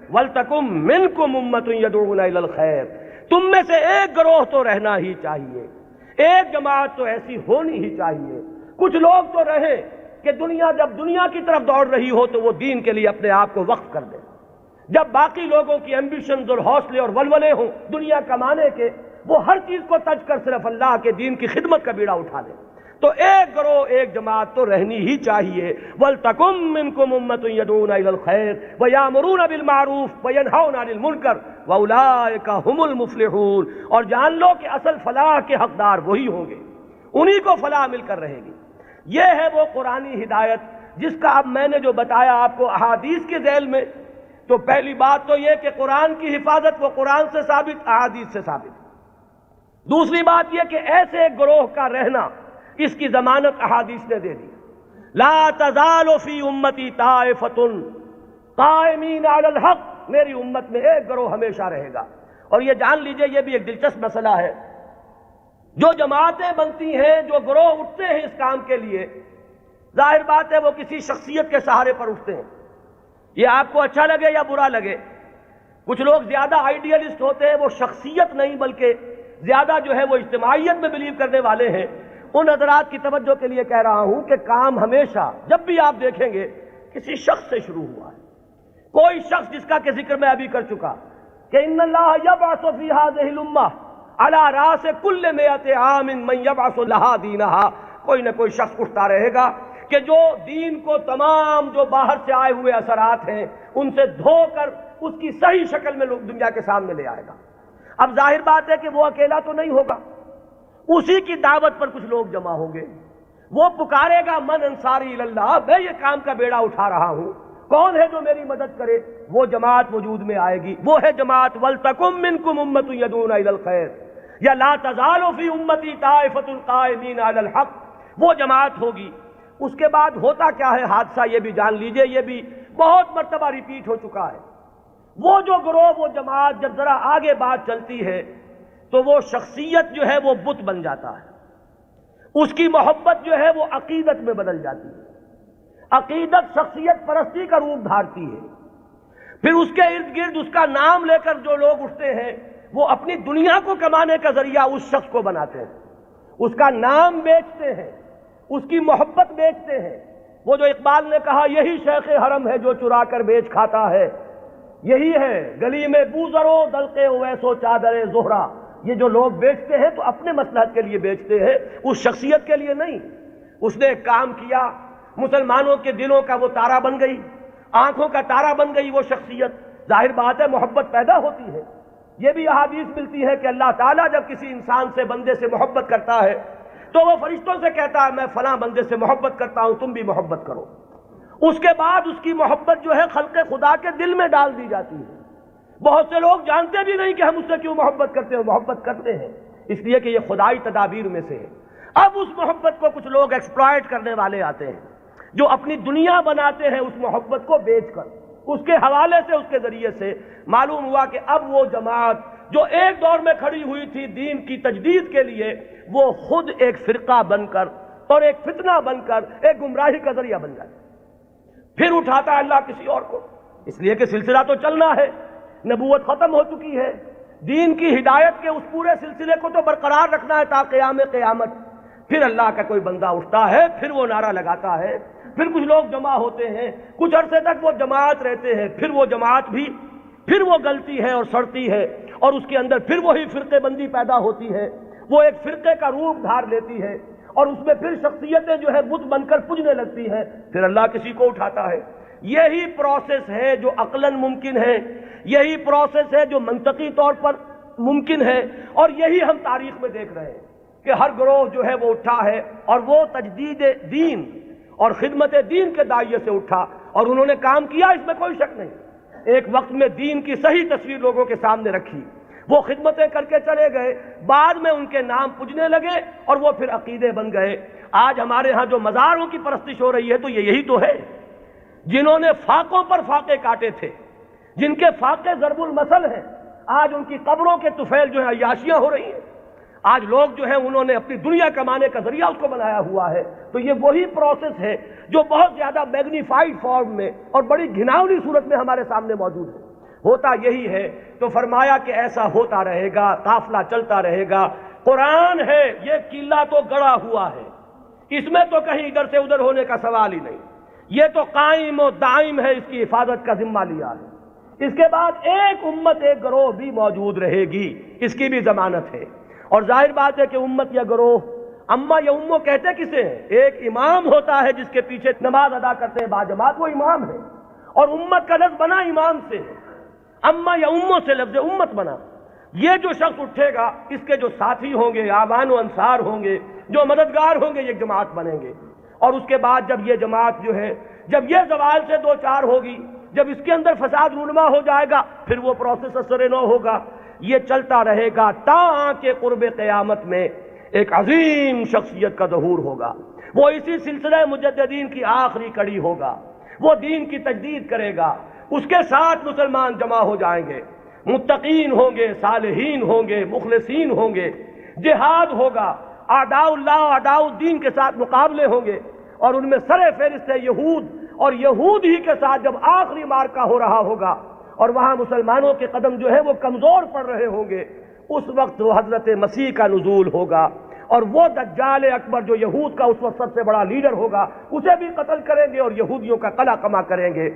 S2: وَلْتَكُن مِّنكُمْ أُمَّةٌ يَدْعُونَ إِلَى الْخَيْرِ۔ تم میں سے ایک گروہ تو رہنا ہی چاہیے، ایک جماعت تو ایسی ہونی ہی چاہیے، کچھ لوگ تو رہیں کہ دنیا جب دنیا کی طرف دوڑ رہی ہو تو وہ دین کے لیے اپنے آپ کو وقف کر دیں، جب باقی لوگوں کی ایمبیشنز اور حوصلے اور ولولے ہوں دنیا کمانے کے، وہ ہر چیز کو تج کر صرف اللہ کے دین کی خدمت کا بیڑا اٹھا دیں۔ تو ایک گروہ، ایک جماعت تو رہنی ہی چاہیے۔ وَلْتَكُن مِّنكُمْ أُمَّةٌ يَدْعُونَ إِلَى الْخَيْرِ وَيَأْمُرُونَ بِالْمَعْرُوفِ وَيَنْهَوْنَ عَنِ الْمُنكَرِ وَأُولَٰئِكَ هُمُ الْمُفْلِحُونَ۔ اور جان لو کہ اصل فلاح کے حقدار وہی ہوں گے، انہی کو فلاح مل کر رہے گی۔ یہ ہے وہ قرآنی ہدایت جس کا اب میں نے جو بتایا آپ کو احادیث کے ذیل میں، تو پہلی بات تو یہ کہ قرآن کی حفاظت وہ قرآن سے ثابت، احادیث سے ثابت۔ دوسری بات یہ کہ ایسے ایک گروہ کا رہنا، اس کی ضمانت احادیث نے دے دی۔ لا تزال فی امتی طائفۃ قائمین علی الحق، میری امت میں ایک گروہ ہمیشہ رہے گا۔ اور یہ جان لیجئے یہ بھی ایک دلچسپ مسئلہ ہے، جو جماعتیں بنتی ہیں، جو گروہ اٹھتے ہیں اس کام کے لیے، ظاہر بات ہے وہ کسی شخصیت کے سہارے پر اٹھتے ہیں، یہ آپ کو اچھا لگے یا برا لگے۔ کچھ لوگ زیادہ آئیڈیلسٹ ہوتے ہیں، وہ شخصیت نہیں بلکہ زیادہ جو ہے وہ اجتماعیت میں بلیو کرنے والے ہیں۔ ان حضرات کی توجہ کے لیے کہہ رہا ہوں کہ کام ہمیشہ جب بھی آپ دیکھیں گے کسی شخص سے شروع ہوا ہے، کوئی شخص جس کا کہ ذکر میں ابھی کر چکا کہ ان اللہ یبعث فی ہذہ الامہ علی راس کل مئۃ عام من یبعث لہا دینہا، کوئی نہ کوئی شخص اٹھتا رہے گا کہ جو دین کو تمام جو باہر سے آئے ہوئے اثرات ہیں ان سے دھو کر اس کی صحیح شکل میں لوگ دنیا کے سامنے لے آئے گا۔ اب ظاہر بات ہے کہ وہ اکیلا تو نہیں ہوگا، اسی کی دعوت پر کچھ لوگ جمع ہوں گے، وہ پکارے گا من انصاری اللہ، میں یہ کام کا بیڑا اٹھا رہا ہوں، کون ہے جو میری مدد کرے؟ وہ جماعت وجود میں آئے گی، وہ ہے جماعت وَلْتَكُن مِّنكُمْ أُمَّةٌ يَدْعُونَ إِلَى الْخَيْرِ یا لَا تَزَالُ فِي أُمَّتِي طَائِفَةٌ قَائِمِينَ عَلَى الْحَقِّ، وہ جماعت ہوگی۔ اس کے بعد ہوتا کیا ہے حادثہ، یہ بھی جان لیجئے، یہ بھی بہت مرتبہ ریپیٹ ہو چکا ہے۔ وہ جو گروہ، وہ جماعت جب ذرا آگے بات چلتی ہے تو وہ شخصیت جو ہے وہ بت بن جاتا ہے، اس کی محبت جو ہے وہ عقیدت میں بدل جاتی ہے، عقیدت شخصیت پرستی کا روپ دھارتی ہے۔ پھر اس کے ارد گرد اس کا نام لے کر جو لوگ اٹھتے ہیں وہ اپنی دنیا کو کمانے کا ذریعہ اس شخص کو بناتے ہیں، اس کا نام بیچتے ہیں، اس کی محبت بیچتے ہیں۔ وہ جو اقبال نے کہا یہی شیخ حرم ہے جو چرا کر بیچ کھاتا ہے، یہی ہے گلی میں بوزرو دلقے اویسو چادر زہرا، یہ جو لوگ بیچتے ہیں تو اپنے مصلحت کے لیے بیچتے ہیں، اس شخصیت کے لیے نہیں۔ اس نے ایک کام کیا، مسلمانوں کے دلوں کا وہ تارا بن گئی، آنکھوں کا تارا بن گئی وہ شخصیت، ظاہر بات ہے محبت پیدا ہوتی ہے۔ یہ بھی احادیث ملتی ہے کہ اللہ تعالیٰ جب کسی انسان سے، بندے سے محبت کرتا ہے تو وہ فرشتوں سے کہتا ہے میں فلاں بندے سے محبت کرتا ہوں، تم بھی محبت کرو۔ اس کے بعد اس کی محبت جو ہے خلق خدا کے دل میں ڈال دی جاتی ہے۔ بہت سے لوگ جانتے بھی نہیں کہ ہم اس سے کیوں محبت کرتے ہیں، محبت کرتے ہیں اس لیے کہ یہ خدائی تدابیر میں سے ہے۔ اب اس محبت کو کچھ لوگ ایکسپلائٹ کرنے والے آتے ہیں، جو اپنی دنیا بناتے ہیں اس محبت کو بیچ کر، اس کے حوالے سے، اس کے ذریعے سے معلوم ہوا کہ اب وہ جماعت جو ایک دور میں کھڑی ہوئی تھی دین کی تجدید کے لیے، وہ خود ایک فرقہ بن کر اور ایک فتنہ بن کر ایک گمراہی کا ذریعہ بن جائے۔ پھر اٹھاتا ہے اللہ کسی اور کو، اس لیے کہ سلسلہ تو چلنا ہے، نبوت ختم ہو چکی ہے، دین کی ہدایت کے اس پورے سلسلے کو تو برقرار رکھنا ہے تا قیام قیامت۔ پھر اللہ کا کوئی بندہ اٹھتا ہے، پھر وہ نعرہ لگاتا ہے، پھر کچھ لوگ جمع ہوتے ہیں، کچھ عرصے تک وہ جماعت رہتے ہیں، پھر وہ جماعت بھی پھر وہ گلتی ہے اور سڑتی ہے، اور اس کے اندر پھر وہی فرقے بندی پیدا ہوتی ہے، وہ ایک فرقے کا روپ دھار لیتی ہے، اور اس میں پھر شخصیتیں جو ہے بت بن کر پجنے لگتی ہیں، پھر اللہ کسی کو اٹھاتا ہے۔ یہی پروسیس ہے جو عقلاً ممکن ہے، یہی پروسیس ہے جو منطقی طور پر ممکن ہے، اور یہی ہم تاریخ میں دیکھ رہے ہیں کہ ہر گروہ جو ہے وہ اٹھا ہے اور وہ تجدید دین اور خدمت دین کے داعیے سے اٹھا، اور انہوں نے کام کیا، اس میں کوئی شک نہیں۔ ایک وقت میں دین کی صحیح تصویر لوگوں کے سامنے رکھی، وہ خدمتیں کر کے چلے گئے، بعد میں ان کے نام پجنے لگے اور وہ پھر عقیدے بن گئے۔ آج ہمارے ہاں جو مزاروں کی پرستش ہو رہی ہے تو یہی تو ہے، جنہوں نے فاقوں پر فاقے کاٹے تھے، جن کے فاقے ضرب المثل ہیں، آج ان کی قبروں کے طفیل جو ہے عیاشیاں ہو رہی ہیں۔ آج لوگ جو ہیں انہوں نے اپنی دنیا کمانے کا ذریعہ اس کو بنایا ہوا ہے۔ تو یہ وہی پروسیس ہے جو بہت زیادہ میگنیفائڈ فارم میں اور بڑی گھناؤنی صورت میں ہمارے سامنے موجود ہے۔ ہوتا یہی ہے، تو فرمایا کہ ایسا ہوتا رہے گا، قافلہ چلتا رہے گا۔ قرآن ہے، یہ قلعہ تو گڑا ہوا ہے، اس میں تو کہیں ادھر سے ادھر ہونے کا سوال ہی نہیں، یہ تو قائم و دائم ہے، اس کی حفاظت کا ذمہ لیا ہے۔ اس کے بعد ایک امت ایک گروہ بھی موجود رہے گی، اس کی بھی ضمانت ہے۔ اور ظاہر بات ہے کہ امت یا گروہ، اما یا امو کہتے کسے ہیں؟ ایک امام ہوتا ہے جس کے پیچھے نماز ادا کرتے ہیں باجماعت، وہ امام ہے، اور امت کا لفظ بنا امام سے ہے، اما یا امو سے لفظ امت بنا۔ یہ جو شخص اٹھے گا، اس کے جو ساتھی ہوں گے، آبان و انصار ہوں گے، جو مددگار ہوں گے، یہ جماعت بنیں گے۔ اور اس کے بعد جب یہ جماعت جو ہے، جب یہ زوال سے دو چار ہوگی، جب اس کے اندر فساد رونما ہو جائے گا، پھر وہ پروسیس اثر نو ہوگا۔ یہ چلتا رہے گا تا کہ قرب قیامت میں ایک عظیم شخصیت کا ظہور ہوگا، وہ اسی سلسلہ مجددین کی آخری کڑی ہوگا، وہ دین کی تجدید کرے گا، اس کے ساتھ مسلمان جمع ہو جائیں گے، متقین ہوں گے، صالحین ہوں گے، مخلصین ہوں گے، جہاد ہوگا، اعداء اللہ اعداء الدین کے ساتھ مقابلے ہوں گے، اور ان میں سر فہرست ہے یہود، اور یہود ہی کے ساتھ جب آخری مارکہ ہو رہا ہوگا اور وہاں مسلمانوں کے قدم جو ہے وہ کمزور پڑ رہے ہوں گے، اس وقت وہ حضرت مسیح کا نزول ہوگا، اور وہ دجال اکبر جو یہود کا اس وقت سب سے بڑا لیڈر ہوگا، اسے بھی قتل کریں گے اور یہودیوں کا قلع کما کریں گے۔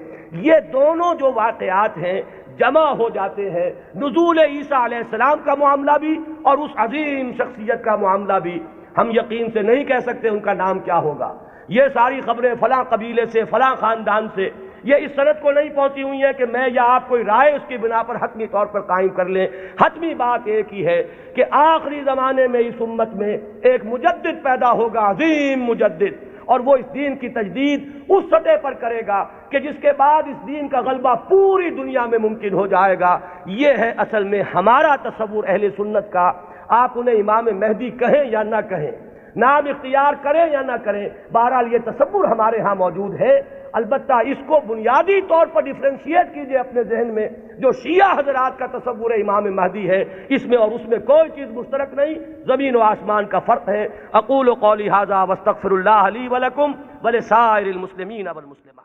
S2: یہ دونوں جو واقعات ہیں جمع ہو جاتے ہیں، نزول عیسیٰ علیہ السلام کا معاملہ بھی اور اس عظیم شخصیت کا معاملہ بھی۔ ہم یقین سے نہیں کہہ سکتے ان کا نام کیا ہوگا، یہ ساری خبریں فلاں قبیلے سے، فلاں خاندان سے، یہ اس سند کو نہیں پہنچی ہوئی ہیں کہ میں یا آپ کوئی رائے اس کی بنا پر حتمی طور پر قائم کر لیں۔ حتمی بات ایک ہی ہے کہ آخری زمانے میں اس امت میں ایک مجدد پیدا ہوگا، عظیم مجدد، اور وہ اس دین کی تجدید اس سطح پر کرے گا کہ جس کے بعد اس دین کا غلبہ پوری دنیا میں ممکن ہو جائے گا۔ یہ ہے اصل میں ہمارا تصور اہل سنت کا۔ آپ انہیں امام مہدی کہیں یا نہ کہیں، نام اختیار کریں یا نہ کریں، بہرحال یہ تصور ہمارے ہاں موجود ہے۔ البتہ اس کو بنیادی طور پر ڈیفرینشیٹ کیجئے اپنے ذہن میں، جو شیعہ حضرات کا تصور امام مہدی ہے، اس میں اور اس میں کوئی چیز مشترک نہیں، زمین و آسمان کا فرق ہے۔ اقول قولی ھذا واستغفر اللہ لی ولکم ولسائر المسلمین والمسلمات۔